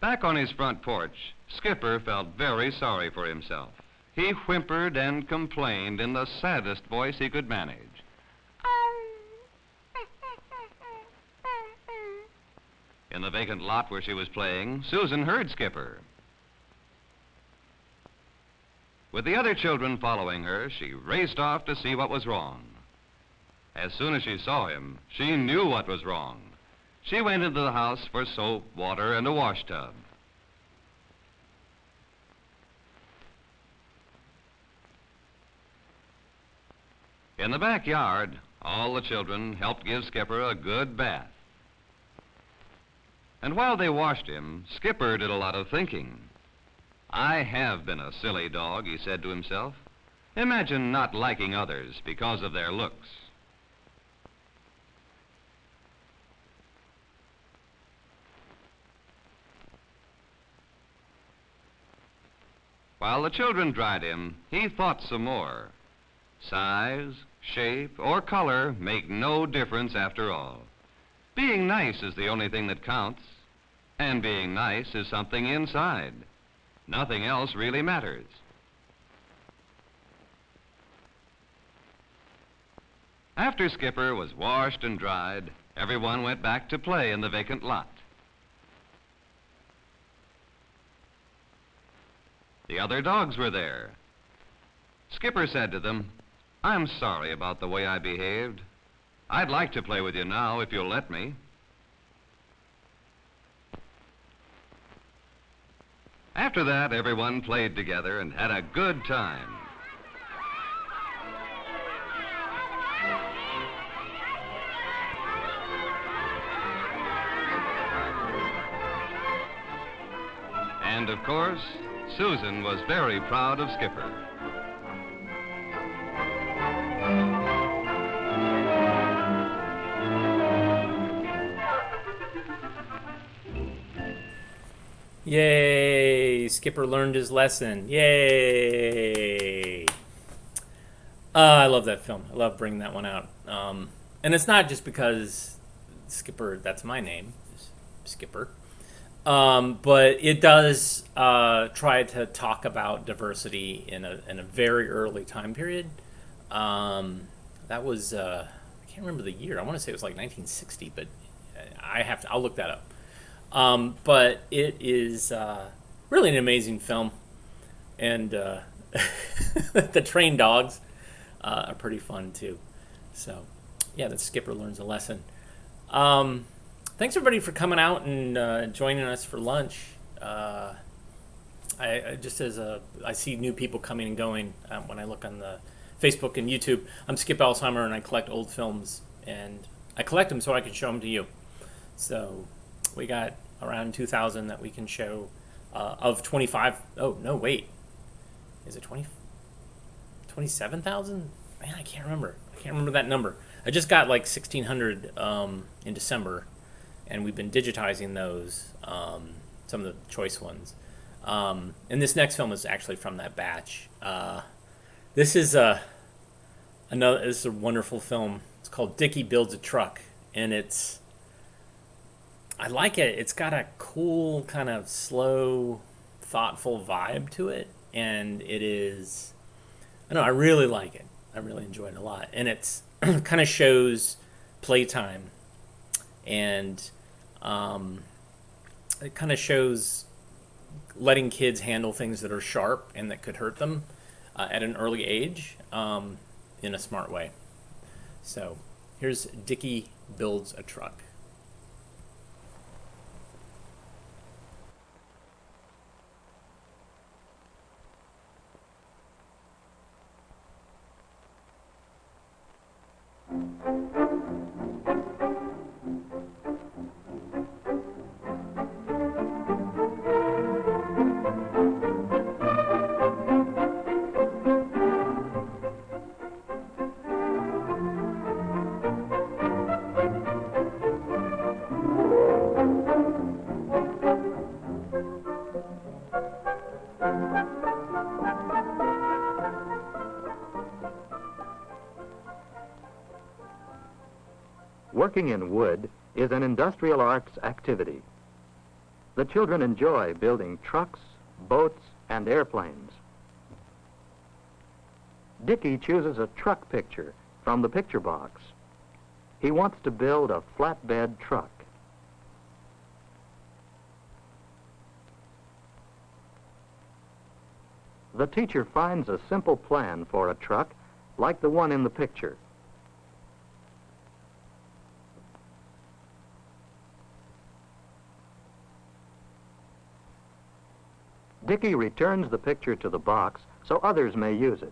Back on his front porch, Skipper felt very sorry for himself. He whimpered and complained in the saddest voice he could manage. In the vacant lot where she was playing, Susan heard Skipper. With the other children following her, she raced off to see what was wrong. As soon as she saw him, she knew what was wrong. She went into the house for soap, water, and a wash tub. In the backyard, all the children helped give Skipper a good bath. And while they washed him, Skipper did a lot of thinking. "I have been a silly dog," he said to himself. "Imagine not liking others because of their looks." While the children dried him, he thought some more. Size, shape, or color make no difference after all. Being nice is the only thing that counts. And being nice is something inside. Nothing else really matters. After Skipper was washed and dried, everyone went back to play in the vacant lot. The other dogs were there. Skipper said to them, "I'm sorry about the way I behaved. I'd like to play with you now if you'll let me." After that, everyone played together and had a good time. And of course, Susan was very proud of Skipper. Yay! Skipper learned his lesson. Yay! I love that film. I love bringing that one out. And it's not just because Skipper, that's my name, Skipper. But it does try to talk about diversity in a very early time period. That was, I can't remember the year. I want to say it was like 1960, but I'll look that up. But it is really an amazing film, and the trained dogs are pretty fun too. So, yeah, the Skipper learns a lesson. Thanks everybody for coming out and joining us for lunch. I see new people coming and going when I look on the Facebook and YouTube. I'm Skip Alzheimer, and I collect old films, and I collect them so I can show them to you. So we got around 2,000 that we can show of 25. Oh, no, wait. Is it 27,000? Man, I can't remember. I can't remember that number. I just got like 1,600 in December, and we've been digitizing those, some of the choice ones. And this next film is actually from that batch. This is a wonderful film. It's called Dickie Builds a Truck, and I like it. It's got a cool, kind of slow, thoughtful vibe to it, and I really like it. I really enjoy it a lot, and it's kind of shows playtime, and it kind of shows letting kids handle things that are sharp and that could hurt them at an early age in a smart way. So Here's Dickie builds a truck. Working in wood is an industrial arts activity. The children enjoy building trucks, boats, and airplanes. Dickie chooses a truck picture from the picture box. He wants to build a flatbed truck. The teacher finds a simple plan for a truck like the one in the picture. Dickie returns the picture to the box so others may use it.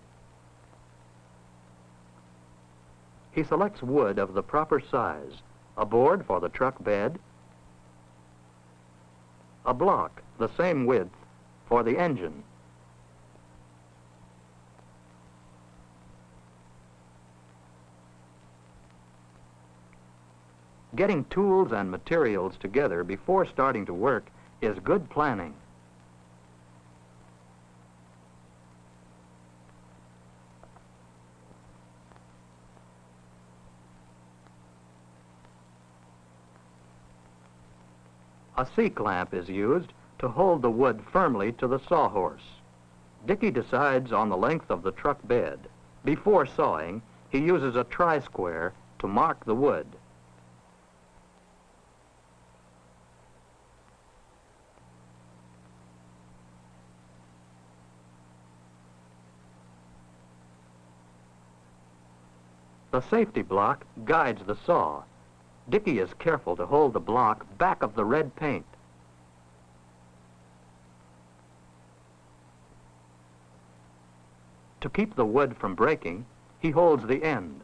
He selects wood of the proper size, a board for the truck bed, a block the same width for the engine, getting tools and materials together before starting to work is good planning. A C-clamp is used to hold the wood firmly to the sawhorse. Dickie decides on the length of the truck bed. Before sawing, he uses a tri-square to mark the wood. The safety block guides the saw. Dickie is careful to hold the block back of the red paint. To keep the wood from breaking, he holds the end.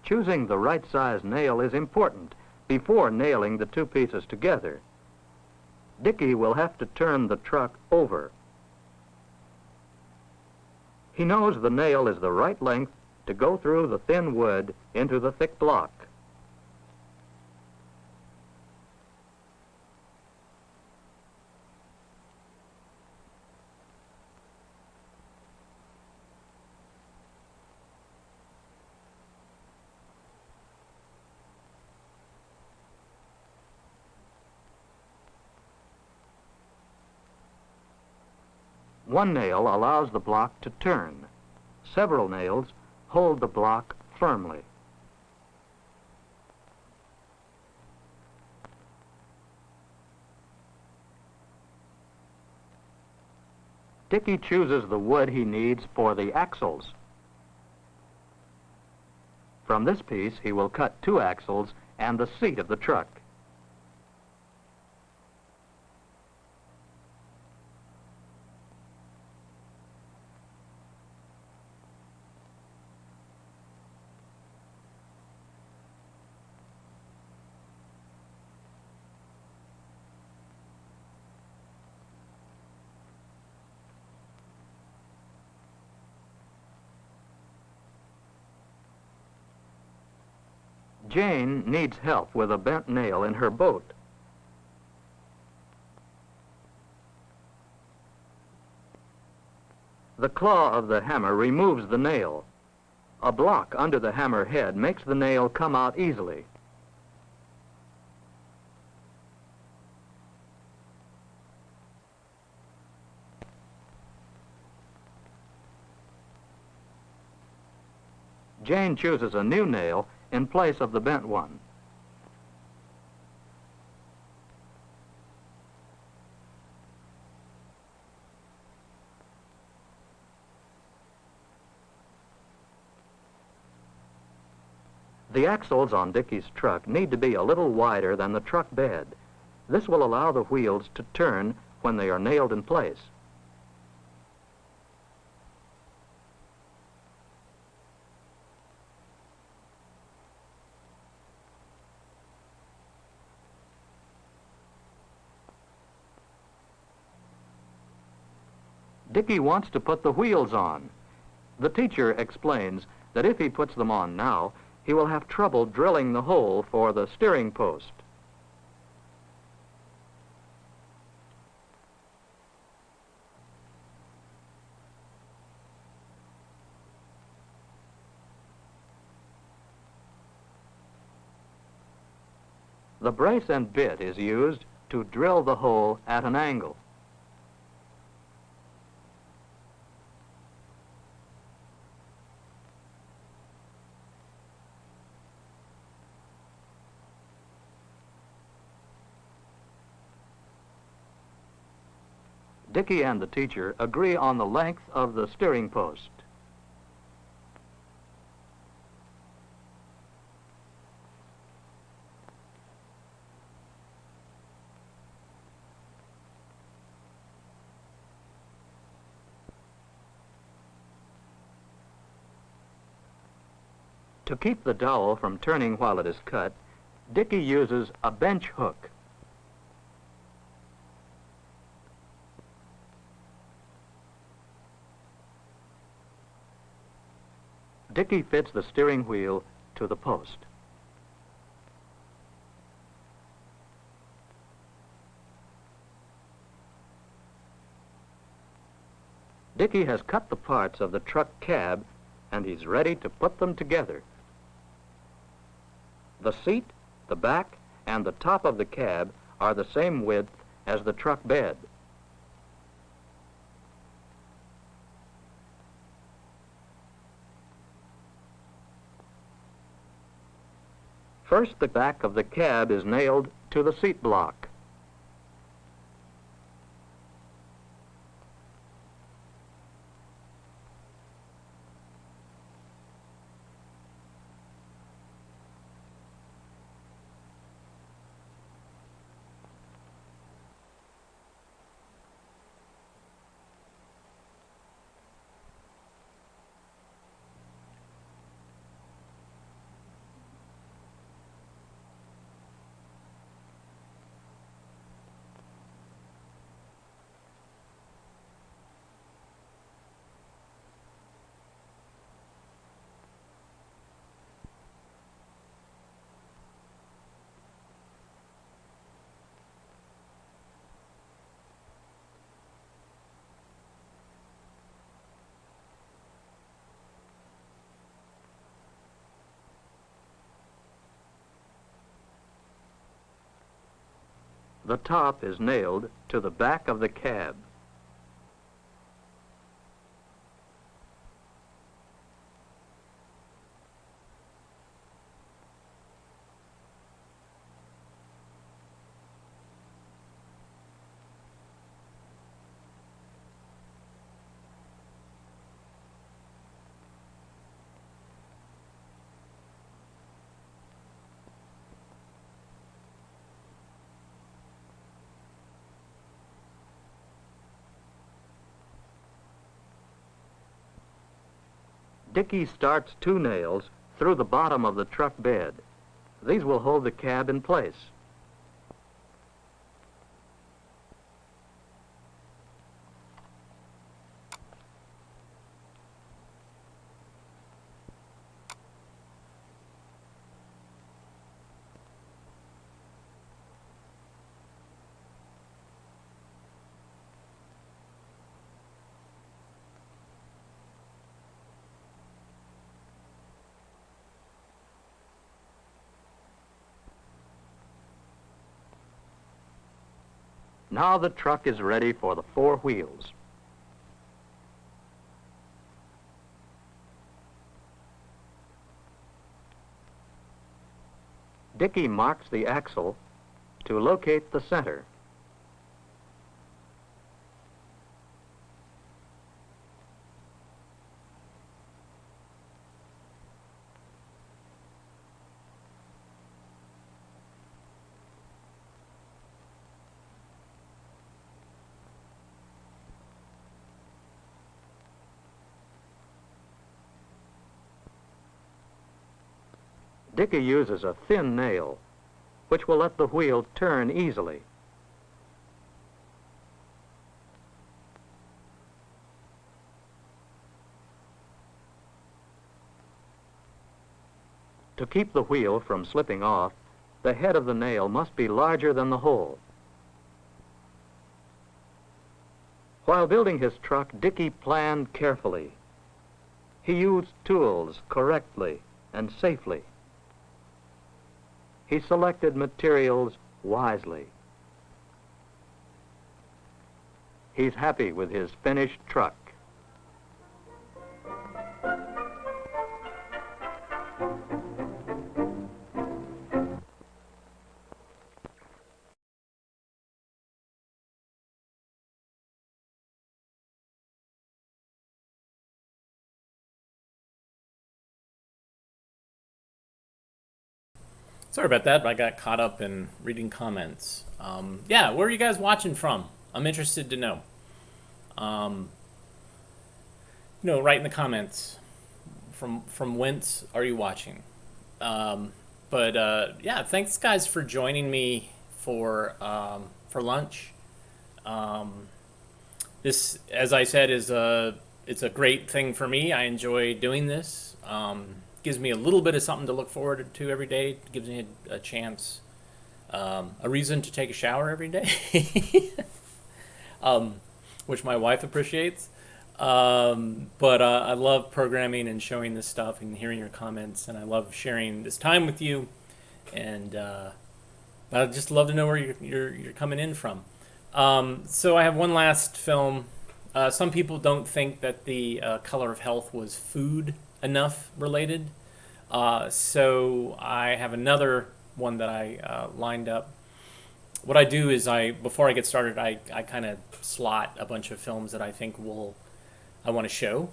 Choosing the right size nail is important before nailing the two pieces together. Dickie will have to turn the truck over. He knows the nail is the right length to go through the thin wood into the thick block. One nail allows the block to turn. Several nails hold the block firmly. Dickie chooses the wood he needs for the axles. From this piece, he will cut 2 axles and the seat of the truck. Jane needs help with a bent nail in her boat. The claw of the hammer removes the nail. A block under the hammer head makes the nail come out easily. Jane chooses a new nail in place of the bent one. The axles on Dickie's truck need to be a little wider than the truck bed. This will allow the wheels to turn when they are nailed in place. Dickie wants to put the wheels on. The teacher explains that if he puts them on now, he will have trouble drilling the hole for the steering post. The brace and bit is used to drill the hole at an angle. Dickie and the teacher agree on the length of the steering post. To keep the dowel from turning while it is cut, Dickie uses a bench hook. Dickie fits the steering wheel to the post. Dickie has cut the parts of the truck cab and he's ready to put them together. The seat, the back, and the top of the cab are the same width as the truck bed. First, the back of the cab is nailed to the seat block. The top is nailed to the back of the cab. Dickie starts two nails through the bottom of the truck bed. These will hold the cab in place. Now the truck is ready for the 4 wheels. Dickie marks the axle to locate the center. Dickie uses a thin nail, which will let the wheel turn easily. To keep the wheel from slipping off, the head of the nail must be larger than the hole. While building his truck, Dickie planned carefully. He used tools correctly and safely. He selected materials wisely. He's happy with his finished truck. Sorry about that, but I got caught up in reading comments. Yeah, where are you guys watching from? I'm interested to know. Write in the comments from whence are you watching. Yeah, thanks guys for joining me for lunch. This, as I said, it's a great thing for me. I enjoy doing this. Gives me a little bit of something to look forward to every day. It gives me a chance, a reason to take a shower every day, which my wife appreciates. I love programming and showing this stuff and hearing your comments, and I love sharing this time with you. And I'd just love to know where you're coming in from. So I have one last film. Some people don't think that the Color of Health was food enough related. So I have another one that I lined up. What I do is before I get started, I kind of slot a bunch of films that I think I want to show.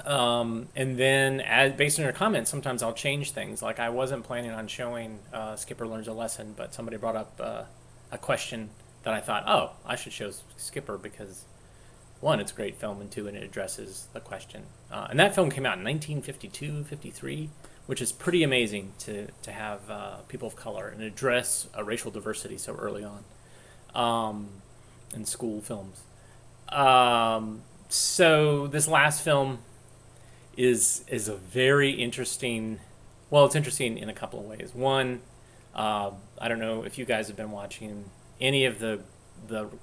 And then based on your comments, sometimes I'll change things. Like I wasn't planning on showing Skipper Learns a Lesson, but somebody brought up a question that I thought, oh, I should show Skipper because one, it's a great film, and two, and it addresses the question. And that film came out in 1952, 53, which is pretty amazing to have people of color and address racial diversity so early on in school films. So this last film is a very interesting. Well, it's interesting in a couple of ways. One, I don't know if you guys have been watching any of the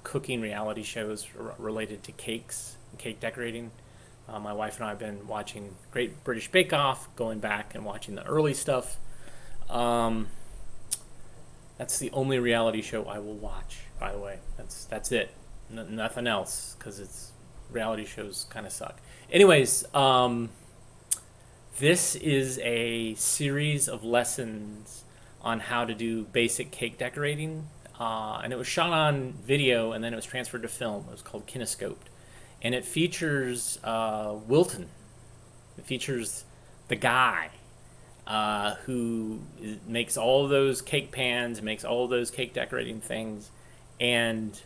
cooking reality shows related to cakes and cake decorating. My wife and I have been watching Great British Bake Off, going back and watching the early stuff. That's the only reality show I will watch, by the way. That's it. Nothing else, because reality shows kind of suck. Anyways, this is a series of lessons on how to do basic cake decorating. And it was shot on video, and then it was transferred to film. It was called Kinescoped. And it features Wilton. It features the guy who makes all those cake pans, makes all those cake decorating things. And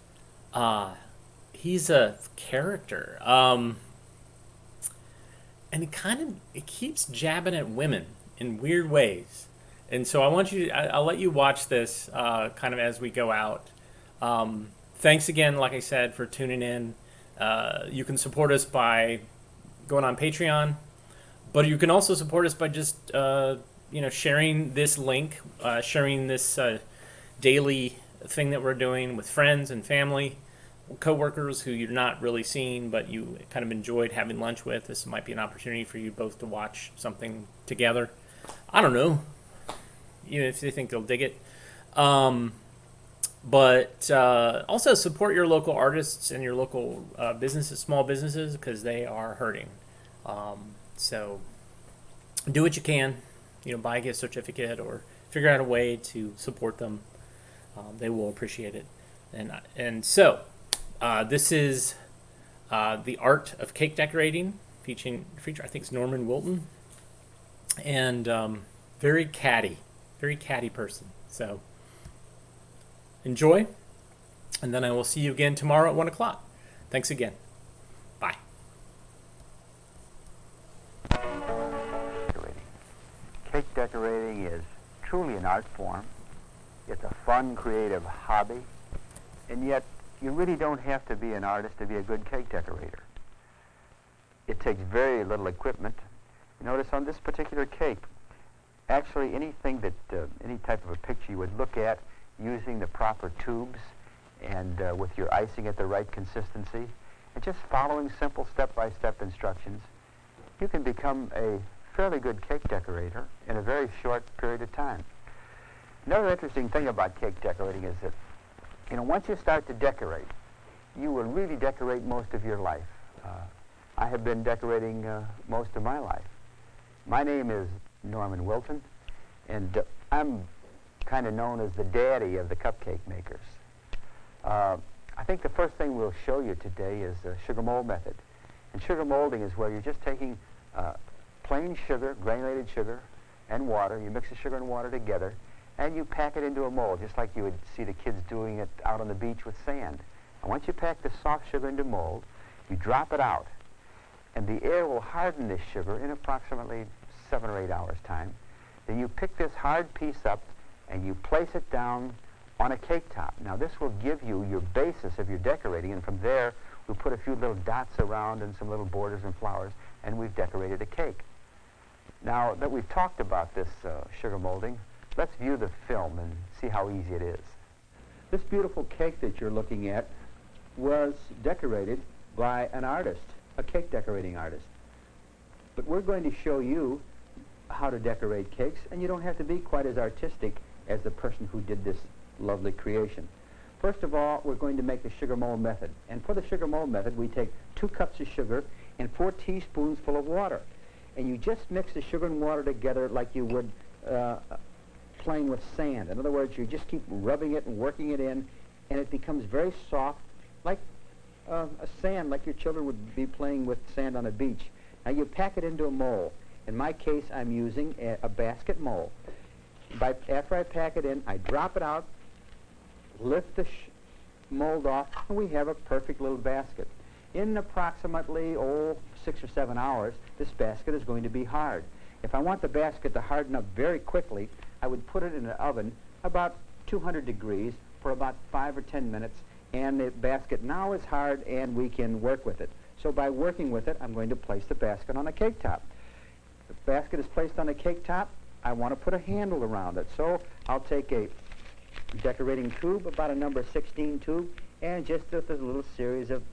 he's a character. And it keeps jabbing at women in weird ways. And so I'll let you watch this kind of as we go out. Thanks again, like I said, for tuning in. You can support us by going on Patreon, but you can also support us by just sharing this link, sharing this daily thing that we're doing with friends and family, coworkers who you're not really seeing, but you kind of enjoyed having lunch with. This might be an opportunity for you both to watch something together. I don't know. If they think they'll dig it. But also support your local artists and your local businesses, small businesses, because they are hurting. So do what you can, buy a gift certificate or figure out a way to support them. They will appreciate it. And so this is The Art of Cake Decorating, featuring I think it's Norman Wilton, and very catty person. So enjoy, and then I will see you again tomorrow at 1 o'clock. Thanks again. Bye. Cake decorating is truly an art form. It's a fun, creative hobby, and yet you really don't have to be an artist to be a good cake decorator. It takes very little equipment. Notice on this particular cake, actually anything that, any type of a picture you would look at using the proper tubes and with your icing at the right consistency, and just following simple step-by-step instructions, you can become a fairly good cake decorator in a very short period of time. Another interesting thing about cake decorating is that, once you start to decorate, you will really decorate most of your life. I have been decorating most of my life. My name is Norman Wilton, and I'm kind of known as the daddy of the cupcake makers. I think the first thing we'll show you today is the sugar mold method. And sugar molding is where you're just taking plain sugar, granulated sugar, and water. You mix the sugar and water together, and you pack it into a mold, just like you would see the kids doing it out on the beach with sand. And once you pack the soft sugar into mold, you drop it out, and the air will harden this sugar in approximately 7 or 8 hours' time. Then you pick this hard piece up, and you place it down on a cake top. Now, this will give you your basis of your decorating, and from there, we'll put a few little dots around and some little borders and flowers, and we've decorated a cake. Now that we've talked about this sugar molding, let's view the film and see how easy it is. This beautiful cake that you're looking at was decorated by an artist, a cake decorating artist. But we're going to show you how to decorate cakes, and you don't have to be quite as artistic as the person who did this lovely creation. First of all, we're going to make the sugar mold method. And for the sugar mold method, we take 2 cups of sugar and 4 teaspoons full of water. And you just mix the sugar and water together like you would playing with sand. In other words, you just keep rubbing it and working it in, and it becomes very soft, like a sand, like your children would be playing with sand on a beach. Now you pack it into a mold. In my case, I'm using a basket mold. After I pack it in, I drop it out, lift the mold off, and we have a perfect little basket. In approximately, 6 or 7 hours, this basket is going to be hard. If I want the basket to harden up very quickly, I would put it in the oven about 200 degrees for about 5 or 10 minutes, and the basket now is hard and we can work with it. So by working with it, I'm going to place the basket on a cake top. The basket is placed on a cake top. I want to put a handle around it. So I'll take a decorating tube, about a number 16 tube, and just with a little series of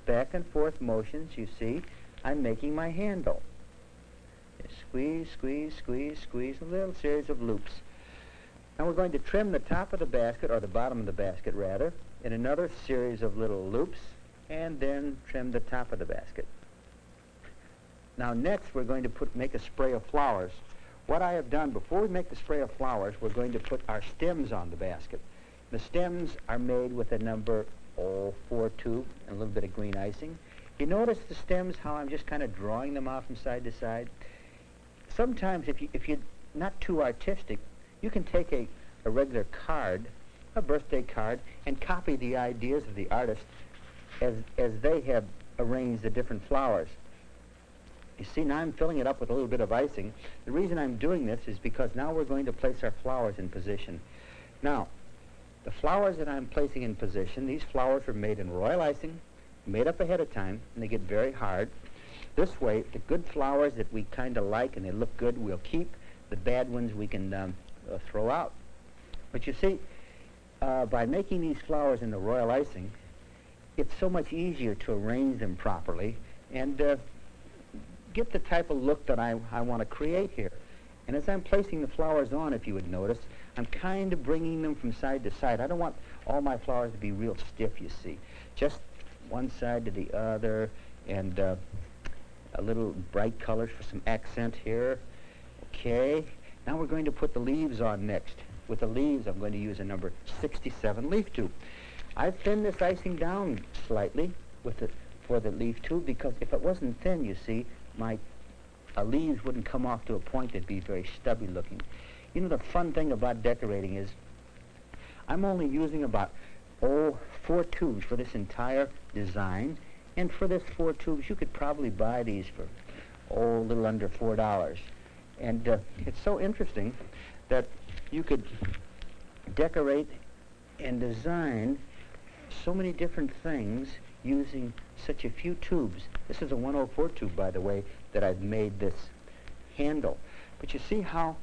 back and forth motions, you see, I'm making my handle. Squeeze, squeeze, squeeze, squeeze, a little series of loops. Now we're going to trim the top of the basket, or the bottom of the basket rather, in another series of little loops, and then trim the top of the basket. Now next we're going to make a spray of flowers. What I have done, before we make the spray of flowers, we're going to put our stems on the basket. The stems are made with a number 4 tube and a little bit of green icing. You notice the stems, how I'm just kind of drawing them out from side to side? Sometimes if you're not too artistic, you can take a regular card, a birthday card, and copy the ideas of the artist as they have arranged the different flowers. You see, now I'm filling it up with a little bit of icing. The reason I'm doing this is because now we're going to place our flowers in position. Now, the flowers that I'm placing in position, these flowers are made in royal icing, made up ahead of time, and they get very hard. This way, the good flowers that we kind of like and they look good, we'll keep. The bad ones we can throw out. But you see, by making these flowers in the royal icing, it's so much easier to arrange them properly and get the type of look that I want to create here. And as I'm placing the flowers on, if you would notice, I'm kind of bringing them from side to side. I don't want all my flowers to be real stiff, you see. Just one side to the other, and a little bright colors for some accent here. Okay, now we're going to put the leaves on next. With the leaves, I'm going to use a number 67 leaf tube. I've thinned this icing down slightly for the leaf tube, because if it wasn't thin, you see, my leaves wouldn't come off to a point that'd be very stubby looking. You know, the fun thing about decorating is I'm only using about 4 tubes for this entire design, and for this 4 tubes you could probably buy these for a little under $4. And it's so interesting that you could decorate and design so many different things using such a few tubes. This is a 104 tube, by the way, that I've made this handle. But you see how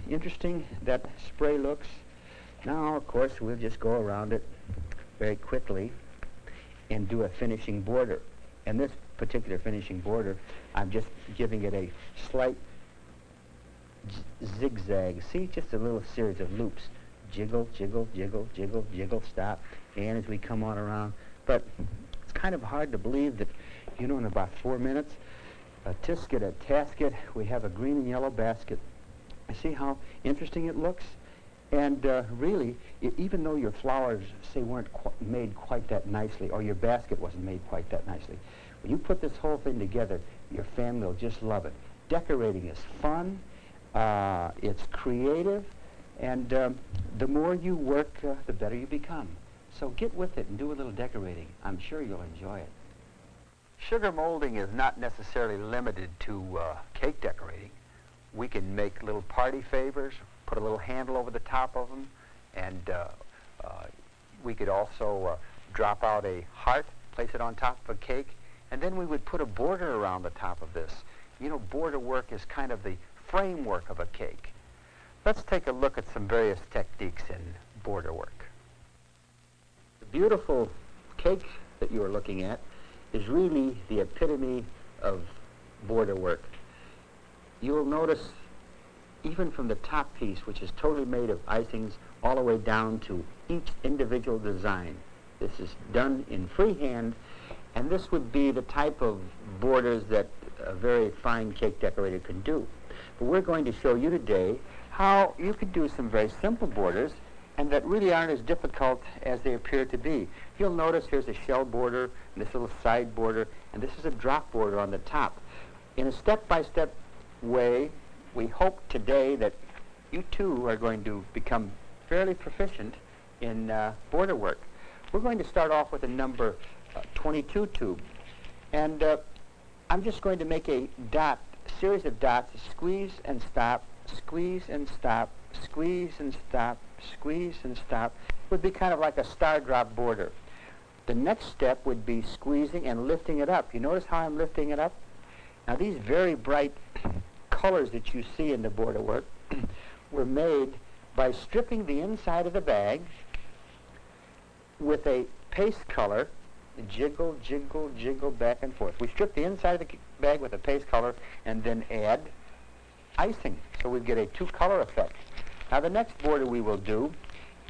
interesting that spray looks? Now, of course, we'll just go around it very quickly and do a finishing border. And this particular finishing border, I'm just giving it a slight zigzag. See, just a little series of loops. Jiggle, jiggle, jiggle, jiggle, jiggle, stop. And as we come on around. But it's kind of hard to believe that, you know, in about 4 minutes, a tisket, a tasket, we have a green and yellow basket. See how interesting it looks? And really, even though your flowers, say, weren't made quite that nicely, or your basket wasn't made quite that nicely, when you put this whole thing together, your family will just love it. Decorating is fun, it's creative, and the more you work, the better you become. So get with it and do a little decorating. I'm sure you'll enjoy it. Sugar molding is not necessarily limited to cake decorating. We can make little party favors, put a little handle over the top of them, and we could also drop out a heart, place it on top of a cake, and then we would put a border around the top of this. You know, border work is kind of the framework of a cake. Let's take a look at some various techniques in border work. The beautiful cake that you are looking at is really the epitome of border work. You'll notice, even from the top piece, which is totally made of icings, all the way down to each individual design. This is done in freehand, and this would be the type of borders that a very fine cake decorator can do. But we're going to show you today how you could do some very simple borders, and that really aren't as difficult as they appear to be. You'll notice here's a shell border, and this little side border, and this is a drop border on the top. In a step-by-step way, we hope today that you too are going to become fairly proficient in border work. We're going to start off with a number 22 tube, and I'm just going to make a series of dots, squeeze and stop, squeeze and stop, squeeze and stop, squeeze and stop. It would be kind of like a star drop border. The next step would be squeezing and lifting it up. You notice how I'm lifting it up? Now these very bright colors that you see in the border work were made by stripping the inside of the bag with a paste color, jiggle, jiggle, jiggle, back and forth. We strip the inside of the bag with a paste color and then add icing, so we get a two-color effect. Now the next border we will do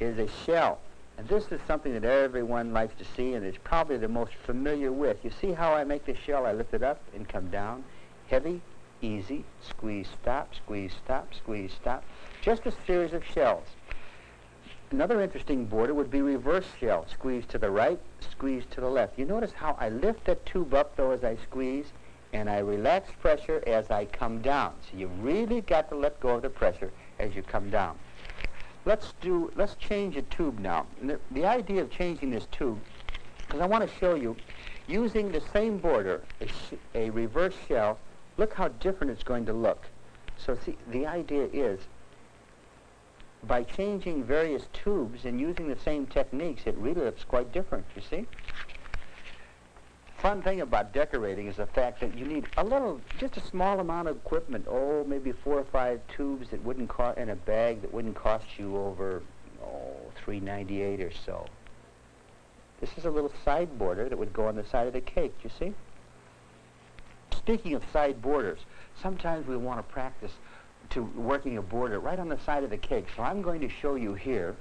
is a shell, and this is something that everyone likes to see and is probably the most familiar with. You see how I make the shell? I lift it up and come down, heavy, easy, squeeze, stop, squeeze, stop, squeeze, stop. Just a series of shells. Another interesting border would be reverse shell. Squeeze to the right, squeeze to the left. You notice how I lift that tube up, though, as I squeeze, and I relax pressure as I come down. So you really got to let go of the pressure as you come down. Let's change a tube now. And the idea of changing this tube, because I want to show you, using the same border, a reverse shell, look how different it's going to look. So see, the idea is, by changing various tubes and using the same techniques, it really looks quite different, you see? Fun thing about decorating is the fact that you need just a small amount of equipment, maybe 4 or 5 tubes that wouldn't cost, in a bag that wouldn't cost you over, $3.98 or so. This is a little side border that would go on the side of the cake, you see? Speaking of side borders, sometimes we want to practice to working a border right on the side of the cake. So I'm going to show you here.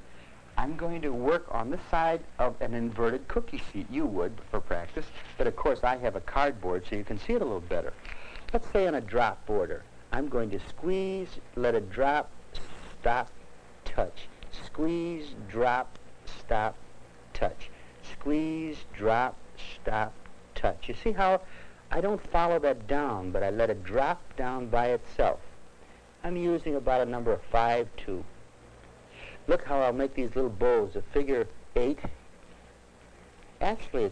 I'm going to work on the side of an inverted cookie sheet. You would for practice, but of course I have a cardboard so you can see it a little better. Let's say on a drop border, I'm going to squeeze, let it drop, stop, touch. Squeeze, drop, stop, touch. Squeeze, drop, stop, touch. You see how I don't follow that down, but I let it drop down by itself. I'm using about a number of 5-2. Look how I'll make these little bows, a figure 8. Actually,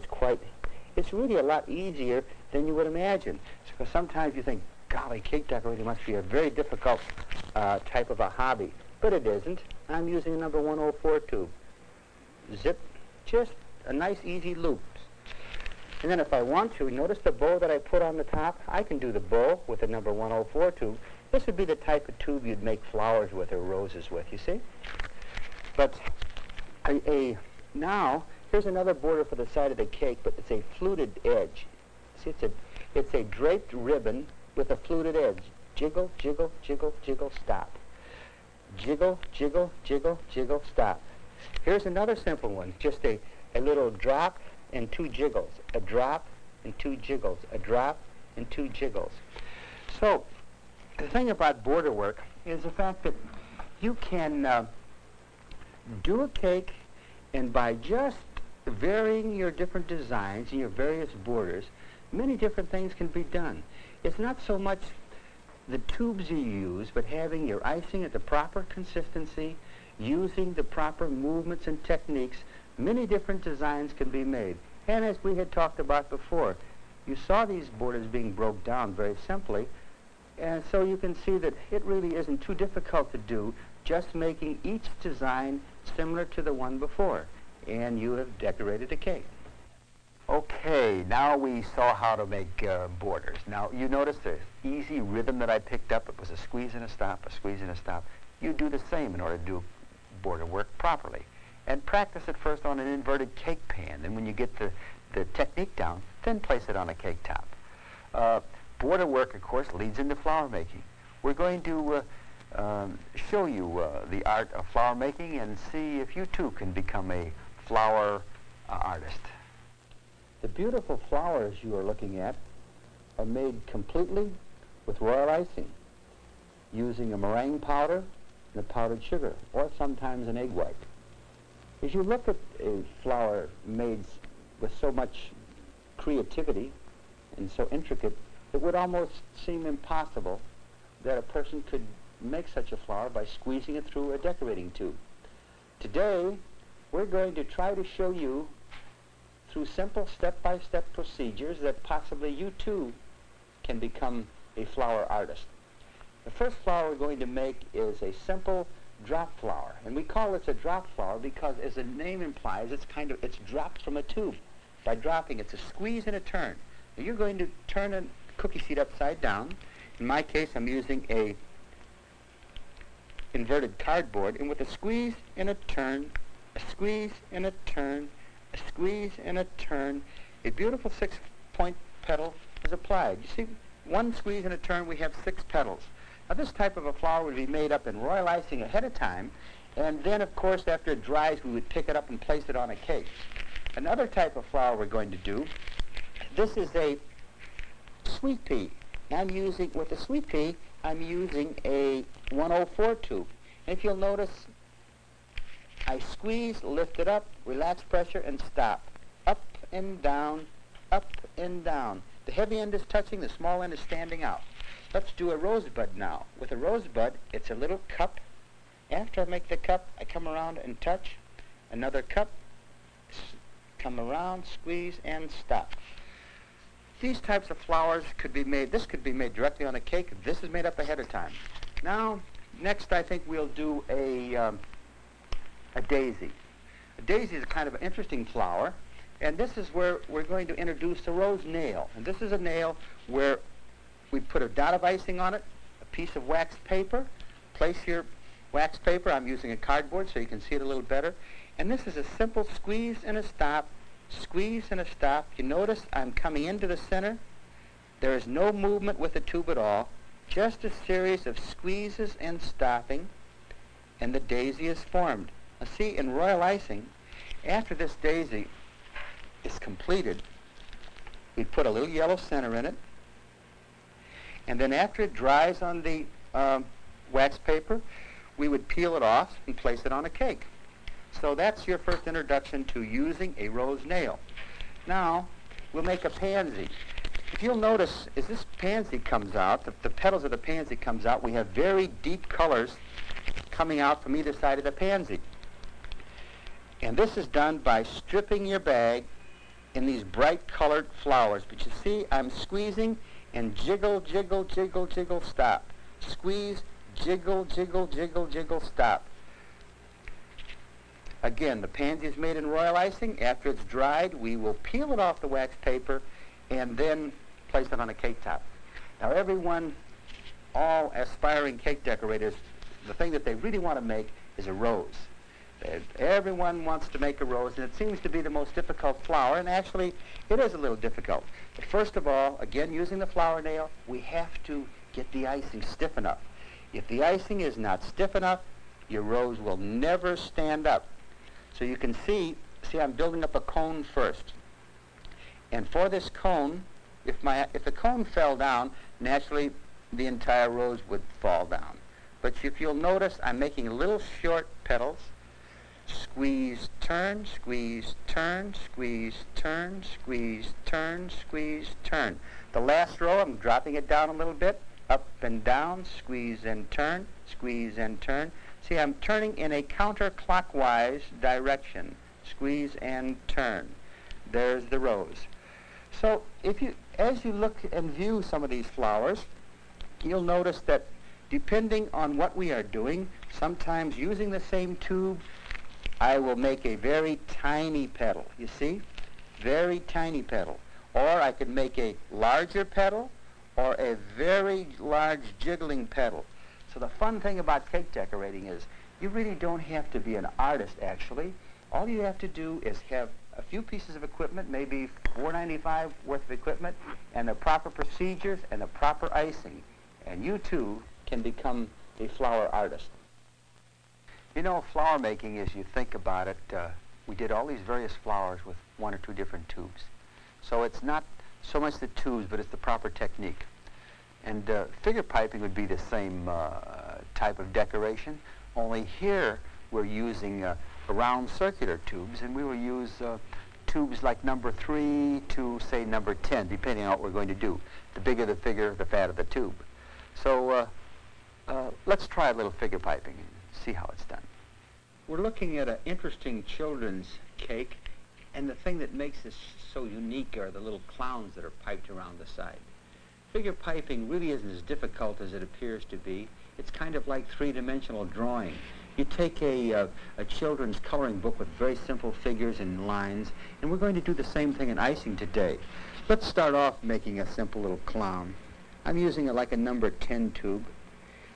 it's really a lot easier than you would imagine. Because sometimes you think, golly, cake decorating must be a very difficult type of a hobby. But it isn't. I'm using a number 104 tube. Zip, just a nice easy loop. And then if I want to, notice the bow that I put on the top? I can do the bow with a number 104 tube. This would be the type of tube you'd make flowers with or roses with, you see? But now, here's another border for the side of the cake, but it's a fluted edge. See, it's a draped ribbon with a fluted edge. Jiggle, jiggle, jiggle, jiggle, stop. Jiggle, jiggle, jiggle, jiggle, stop. Here's another simple one, just a little drop and 2 jiggles. A drop and 2 jiggles. A drop and 2 jiggles. So, the thing about border work is the fact that you can do a cake, and by just varying your different designs and your various borders, many different things can be done. It's not so much the tubes you use, but having your icing at the proper consistency, using the proper movements and techniques. Many different designs can be made. And as we had talked about before, you saw these borders being broke down very simply, and so you can see that it really isn't too difficult to do, just making each design similar to the one before, and you have decorated a cake. Okay, now we saw how to make borders. Now, you notice the easy rhythm that I picked up. It was a squeeze and a stop, a squeeze and a stop. You do the same in order to do border work properly. And practice it first on an inverted cake pan. And when you get the technique down, then place it on a cake top. Border work, of course, leads into flower making. We're going to show you the art of flower making and see if you too can become a flower artist. The beautiful flowers you are looking at are made completely with royal icing, using a meringue powder and a powdered sugar, or sometimes an egg white. As you look at a flower made with so much creativity and so intricate, it would almost seem impossible that a person could make such a flower by squeezing it through a decorating tube. Today, we're going to try to show you through simple step-by-step procedures that possibly you too can become a flower artist. The first flower we're going to make is a simple drop flower, and we call this a drop flower because, as the name implies, it's dropped from a tube. By dropping, it's a squeeze and a turn. Now you're going to turn a cookie sheet upside down. In my case, I'm using a inverted cardboard, and with a squeeze and a turn, a squeeze and a turn, a squeeze and a turn, a beautiful 6-point petal is applied. You see, one squeeze and a turn, we have 6 petals. Now this type of a flower would be made up in royal icing ahead of time, and then of course after it dries we would pick it up and place it on a cake. Another type of flower we're going to do, this is a sweet pea. With a sweet pea, I'm using a 104 tube. And if you'll notice, I squeeze, lift it up, relax pressure, and stop. Up and down, up and down. The heavy end is touching, the small end is standing out. Let's do a rosebud now. With a rosebud, it's a little cup. After I make the cup, I come around and touch. Another cup, come around, squeeze, and stop. These types of flowers could be made, this could be made directly on a cake. This is made up ahead of time. Now, next I think we'll do a daisy. A daisy is a kind of an interesting flower, and this is where we're going to introduce a rose nail. And this is a nail where we put a dot of icing on it, a piece of wax paper. Place your wax paper. I'm using a cardboard so you can see it a little better. And this is a simple squeeze and a stop, squeeze and a stop. You notice I'm coming into the center. There is no movement with the tube at all. Just a series of squeezes and stopping, and the daisy is formed. Now see, in royal icing, after this daisy is completed, we put a little yellow center in it, and then after it dries on the wax paper, we would peel it off and place it on a cake. So that's your first introduction to using a rose nail. Now, we'll make a pansy. If you'll notice, as this pansy comes out, the petals of the pansy comes out, we have very deep colors coming out from either side of the pansy. And this is done by stripping your bag in these bright colored flowers. But you see, I'm squeezing and jiggle, jiggle, jiggle, jiggle, stop. Squeeze, jiggle, jiggle, jiggle, jiggle, stop. Again, the pansy is made in royal icing. After it's dried, we will peel it off the wax paper and then place it on a cake top. Now everyone, all aspiring cake decorators, the thing that they really want to make is a rose. Everyone wants to make a rose, and it seems to be the most difficult flower, and actually it is a little difficult. But first of all, again, using the flower nail, we have to get the icing stiff enough. If the icing is not stiff enough, your rose will never stand up. So you can see I'm building up a cone first. And for this cone, if the cone fell down, naturally the entire rose would fall down. But if you'll notice, I'm making little short petals. Squeeze, turn, squeeze, turn, squeeze, turn, squeeze, turn, squeeze, turn. The last row, I'm dropping it down a little bit, up and down, squeeze and turn, squeeze and turn. See, I'm turning in a counterclockwise direction. Squeeze and turn. There's the rose. So as you look and view some of these flowers, you'll notice that depending on what we are doing, sometimes using the same tube, I will make a very tiny petal. You see? Very tiny petal. Or I could make a larger petal or a very large jiggling petal. So the fun thing about cake decorating is you really don't have to be an artist, actually. All you have to do is have a few pieces of equipment, maybe $4.95 worth of equipment, and the proper procedures and the proper icing. And you, too, can become a flower artist. You know, flower making, as you think about it, we did all these various flowers with one or two different tubes. So it's not so much the tubes, but it's the proper technique. And figure piping would be the same type of decoration, only here we're using round circular tubes, and we will use tubes like number 3 to, say, number 10, depending on what we're going to do. The bigger the figure, the fatter the tube. So let's try a little figure piping and see how it's done. We're looking at an interesting children's cake, and the thing that makes this so unique are the little clowns that are piped around the side. Figure piping really isn't as difficult as it appears to be. It's kind of like three-dimensional drawing. You take a children's coloring book with very simple figures and lines, and we're going to do the same thing in icing today. Let's start off making a simple little clown. I'm using like a number 10 tube,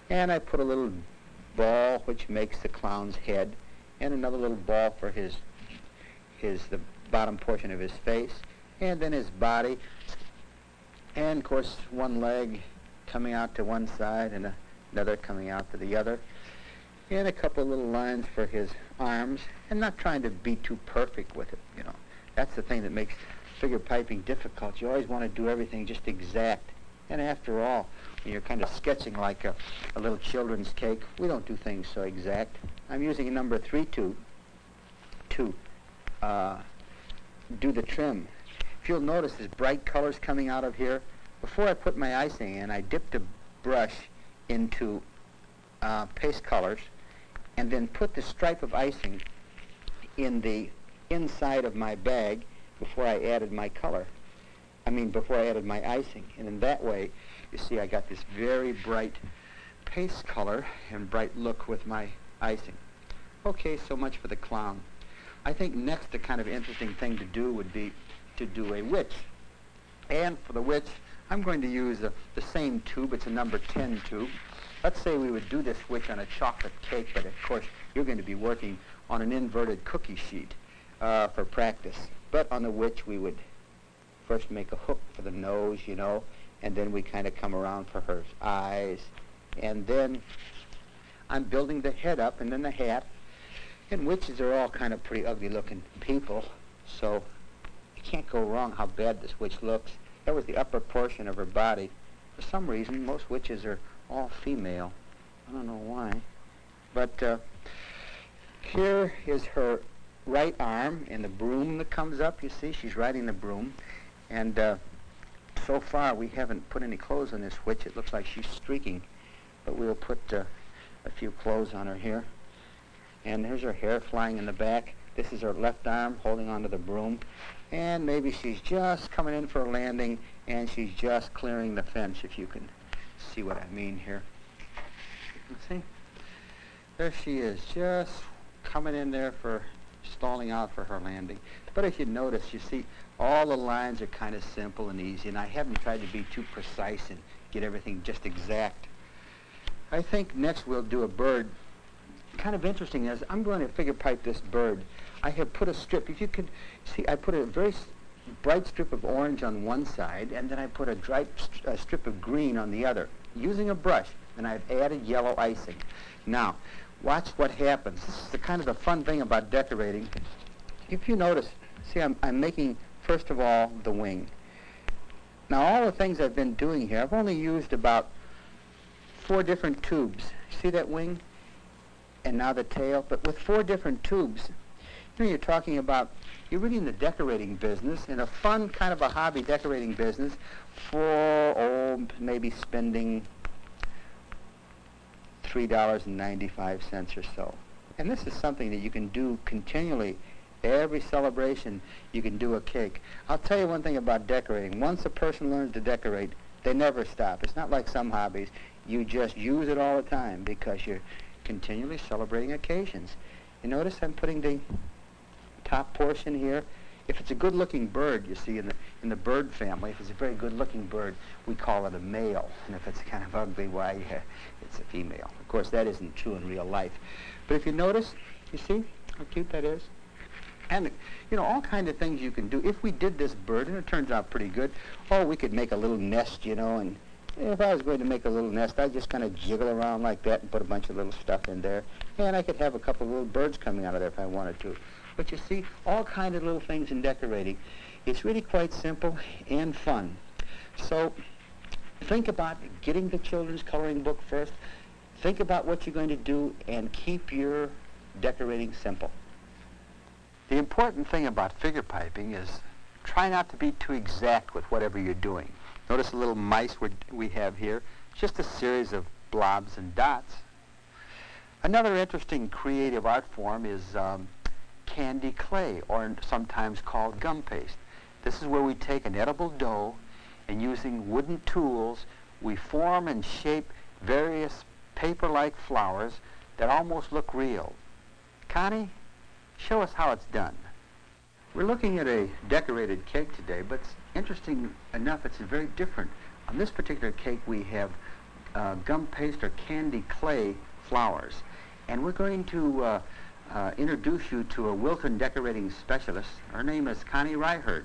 and I put a little ball which makes the clown's head, and another little ball for the bottom portion of his face, and then his body, and of course one leg coming out to one side and another coming out to the other, and a couple of little lines for his arms, and not trying to be too perfect with it, you know. That's the thing that makes figure piping difficult. You always want to do everything just exact. And after all, when you're kind of sketching like a little children's cake, we don't do things so exact. I'm using a number 3 tube to do the trim. If you'll notice, there's bright colors coming out of here. Before I put my icing in, I dipped a brush into paste colors and then put the stripe of icing in the inside of my bag before I added my color. Before I added my icing. And in that way, you see, I got this very bright paste color and bright look with my icing. Okay, so much for the clown. I think next the kind of interesting thing to do would be to do a witch. And for the witch, I'm going to use the same tube. It's a number 10 tube. Let's say we would do this witch on a chocolate cake, but of course you're going to be working on an inverted cookie sheet for practice. But on the witch, we would first make a hook for the nose, you know, and then we kind of come around for her eyes, and then I'm building the head up and then the hat. And witches are all kind of pretty ugly-looking people, so you can't go wrong how bad this witch looks. That was the upper portion of her body. For some reason, most witches are all female. I don't know why. But here is her right arm and the broom that comes up. You see, she's riding the broom. And so far, we haven't put any clothes on this witch. It looks like she's streaking. But we'll put a few clothes on her here. And here's her hair flying in the back. This is her left arm holding onto the broom. And maybe she's just coming in for a landing, and she's just clearing the fence, if you can see what I mean here. You see? There she is, just coming in there for stalling out for her landing. But if you notice, you see, all the lines are kind of simple and easy, and I haven't tried to be too precise and get everything just exact. I think next we'll do a bird. Kind of interesting is I'm going to figure pipe this bird. I have put a strip. If you could see, I put a very bright strip of orange on one side, and then I put a strip of green on the other, using a brush, and I've added yellow icing. Now, watch what happens. This is the kind of the fun thing about decorating. If you notice, see, I'm making, first of all, the wing. Now, all the things I've been doing here, I've only used about 4 different tubes. See that wing? And now the tail, but with 4 different tubes. You know, you're talking about, you're really in the decorating business, in a fun kind of a hobby decorating business for, maybe spending $3.95 or so. And this is something that you can do continually. Every celebration, you can do a cake. I'll tell you one thing about decorating. Once a person learns to decorate, they never stop. It's not like some hobbies. You just use it all the time because you're continually celebrating occasions. You notice I'm putting the top portion here. If it's a good-looking bird, you see, in the bird family, if it's a very good-looking bird, we call it a male. And if it's kind of ugly, why, it's a female. Of course, that isn't true in real life. But if you notice, you see how cute that is? And, you know, all kinds of things you can do. If we did this bird, and it turns out pretty good, we could make a little nest, you know, and if I was going to make a little nest, I'd just kind of jiggle around like that and put a bunch of little stuff in there. And I could have a couple of little birds coming out of there if I wanted to. But you see, all kinds of little things in decorating. It's really quite simple and fun. So think about getting the children's coloring book first. Think about what you're going to do and keep your decorating simple. The important thing about figure piping is try not to be too exact with whatever you're doing. Notice the little mice we have here. Just a series of blobs and dots. Another interesting creative art form is candy clay, or sometimes called gum paste. This is where we take an edible dough and using wooden tools, we form and shape various paper-like flowers that almost look real. Connie, show us how it's done. We're looking at a decorated cake today, but interesting enough, it's very different. On this particular cake, we have gum paste or candy clay flowers. And we're going to introduce you to a Wilton decorating specialist. Her name is Connie Ryherd.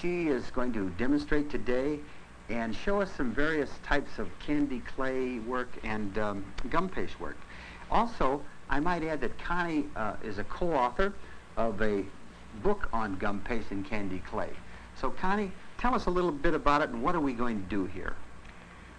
She is going to demonstrate today and show us some various types of candy clay work and gum paste work. Also, I might add that Connie is a co-author of a book on gum paste and candy clay. So Connie, tell us a little bit about it and what are we going to do here?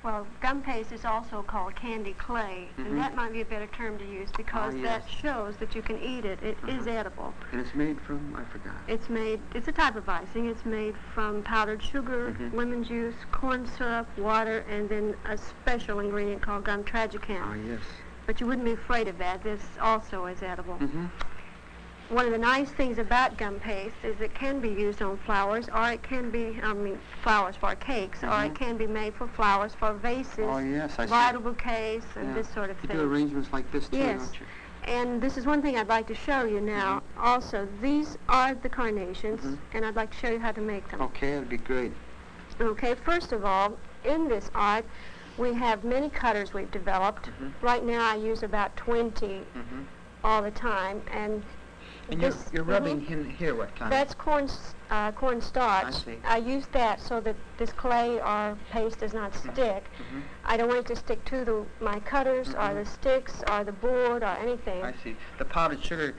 Well, gum paste is also called candy clay, and that might be a better term to use because that shows that you can eat it. It is edible. And it's made from, I forgot. It's a type of icing. It's made from powdered sugar, lemon juice, corn syrup, water, and then a special ingredient called gum tragicam. Ah, yes. But you wouldn't be afraid of that. This also is edible. One of the nice things about gum paste is it can be used on flowers, or it can be, flowers for cakes, or it can be made for flowers for vases, bridal bouquets, and this sort of thing. You do arrangements like this too, don't you? And this is one thing I'd like to show you now. Also, these are the carnations, and I'd like to show you how to make them. Okay, that'd be great. Okay, first of all, in this art, we have many cutters we've developed. Right now I use about 20 all the time, and And This- you're rubbing in here what kind That's of? cornstarch. I see. I use that so that this clay or paste does not stick. Mm-hmm. I don't want it to stick to my cutters or the sticks or the board or anything. I see. The powdered sugar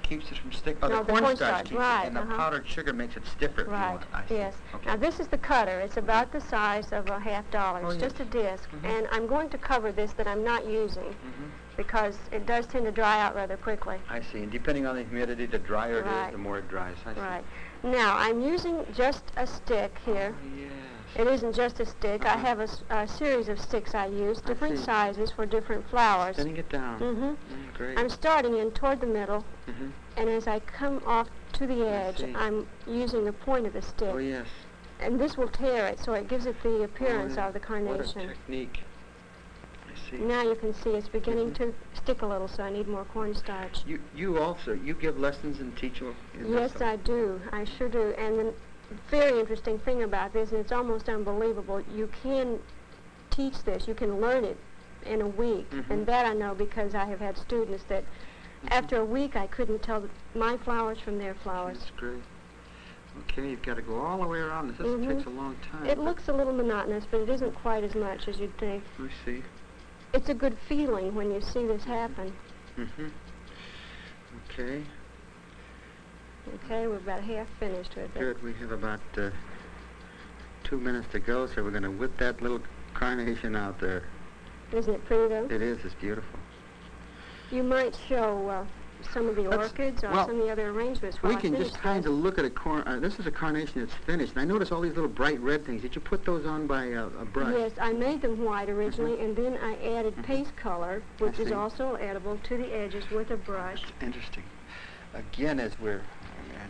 keeps it from sticking. Oh, No, the the cornstarch cornstarch, keeps right, it, and the powdered sugar makes it stiffer. If you Right, want. I see. yes. Okay. Now this is the cutter. It's about the size of a $half. Oh, It's yes. just a disc. Mhm. And I'm going to cover this that I'm not using because it does tend to dry out rather quickly. I see. And depending on the humidity, the drier it Right. is, the more it dries. I see. Right. Now I'm using just a stick here. Yes. It isn't just a stick. I have a series of sticks I use, different see. sizes for different flowers. Setting it down. Mm-hmm. Great. I'm starting in toward the middle, Mhm. and as I come off to the edge, see. I'm using the point of the stick. Oh, yes. And this will tear it, so it gives it the appearance Oh, of the What carnation. a technique. I see. Now you can see it's beginning to stick a little, so I need more cornstarch. You also, you give lessons and teach them? Yes, I do. I sure do. And the very interesting thing about this, and it's almost unbelievable, you can teach this, you can learn it in a week. And that I know because I have had students that after a week I couldn't tell my flowers from their flowers. That's great. Okay, you've got to go all the way around this. This takes a long time. It looks a little monotonous, but it isn't quite as much as you'd think. I see. It's a good feeling when you see this happen. Mm-hmm. Okay, Okay, we're about half finished with it. good. We have about 2 minutes to go, so we're going to whip that little carnation out there. Isn't it pretty, though? It is. It's beautiful. You might show some of the Let's- orchids or well, some of the other arrangements while We I can finish just kind this. of look at a this is a carnation that's finished. And I notice all these little bright red things. Did you put those on by a brush? Yes, I made them white originally, and then I added paste color, which is see. also edible, to the edges with a brush. Interesting. Again, as we're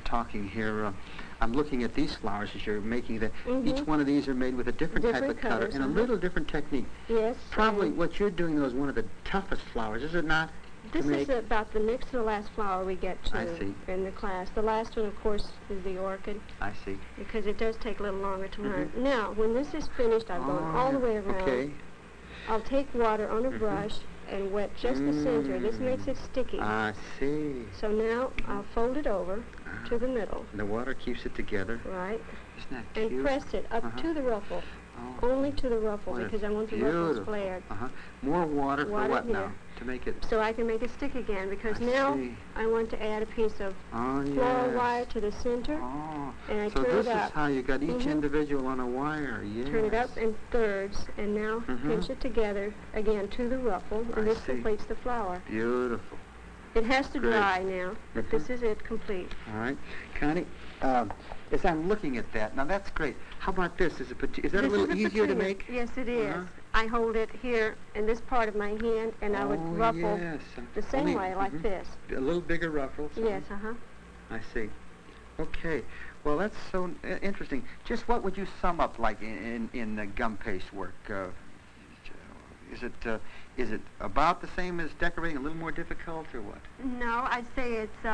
talking here, I'm looking at these flowers as you're making the. Each one of these are made with a different type Different of cutter cutters, and a little different technique. Yes. Probably what you're doing though is one of the toughest flowers, is it not? This to is make? about the next to the last flower we get to I see. in the class. The last one, of course, is the orchid, I see. because it does take a little longer to learn. Now, when this is finished, I've gone all the way around. Okay. I'll take water on a brush and wet just the center. This makes it sticky. I see. So now I'll fold it over to the middle, And the water keeps it together. right, Isn't that and cute? press it up to the ruffle. Oh. Only to the ruffle, What a because I want the ruffles beautiful- flared. More water for Water what here. now? To make it. So I can make it stick again, because I now see. I want to add a piece of Oh, floral yes. wire to the center, Oh. and I So turn this it is up. how you got each Mhm. individual on a wire. Yes. Turn it up in thirds, and now Mhm. pinch it together again to the ruffle, and I this see. completes the flower. Beautiful. It has to Great. dry now, but this is it complete. All right, Connie. As I'm looking at that, now that's great. How about this? Is that a This little is easier to patina. make? Yes, it is. Uh-huh. I hold it here in this part of my hand, and I would Oh, ruffle yes. the same Only- way, like mhm. this. A little bigger ruffles. Yes, I see. Okay. Well, that's so interesting. Just what would you sum up like in the gum paste work? Is it about the same as decorating, a little more difficult, or what? No, I'd say it's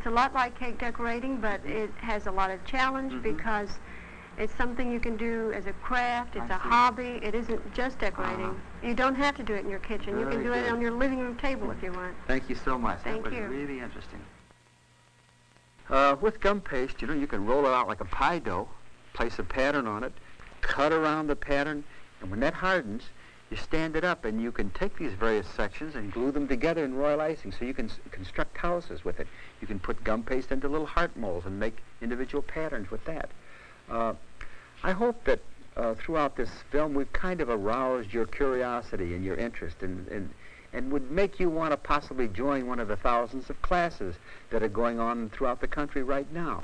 a lot like cake decorating, but it has a lot of challenge because it's something you can do as a craft. It's a hobby. It isn't just decorating. You don't have to do it in your kitchen. You can Very do it good. on your living room table if you want. Thank you so much. Thank that was you. really interesting. With gum paste, you can roll it out like a pie dough, place a pattern on it, cut around the pattern, and when that hardens, you stand it up, and you can take these various sections and glue them together in royal icing, so you can construct houses with it. You can put gum paste into little heart molds and make individual patterns with that. I hope that throughout this film we've kind of aroused your curiosity and your interest and would make you want to possibly join one of the thousands of classes that are going on throughout the country right now.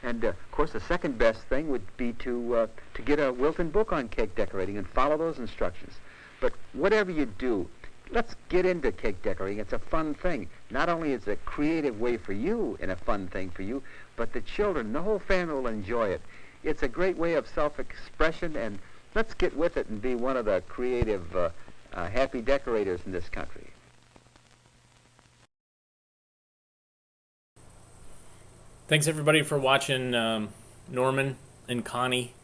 And, of course, the second best thing would be to get a Wilton book on cake decorating and follow those instructions. But whatever you do, let's get into cake decorating. It's a fun thing. Not only is it a creative way for you and a fun thing for you, but the children, the whole family will enjoy it. It's a great way of self-expression, and let's get with it and be one of the creative, happy decorators in this country. Thanks everybody for watching Norman and Connie.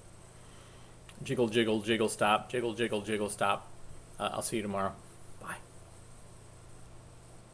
Jiggle, jiggle, jiggle, stop. Jiggle, jiggle, jiggle, stop. I'll see you tomorrow.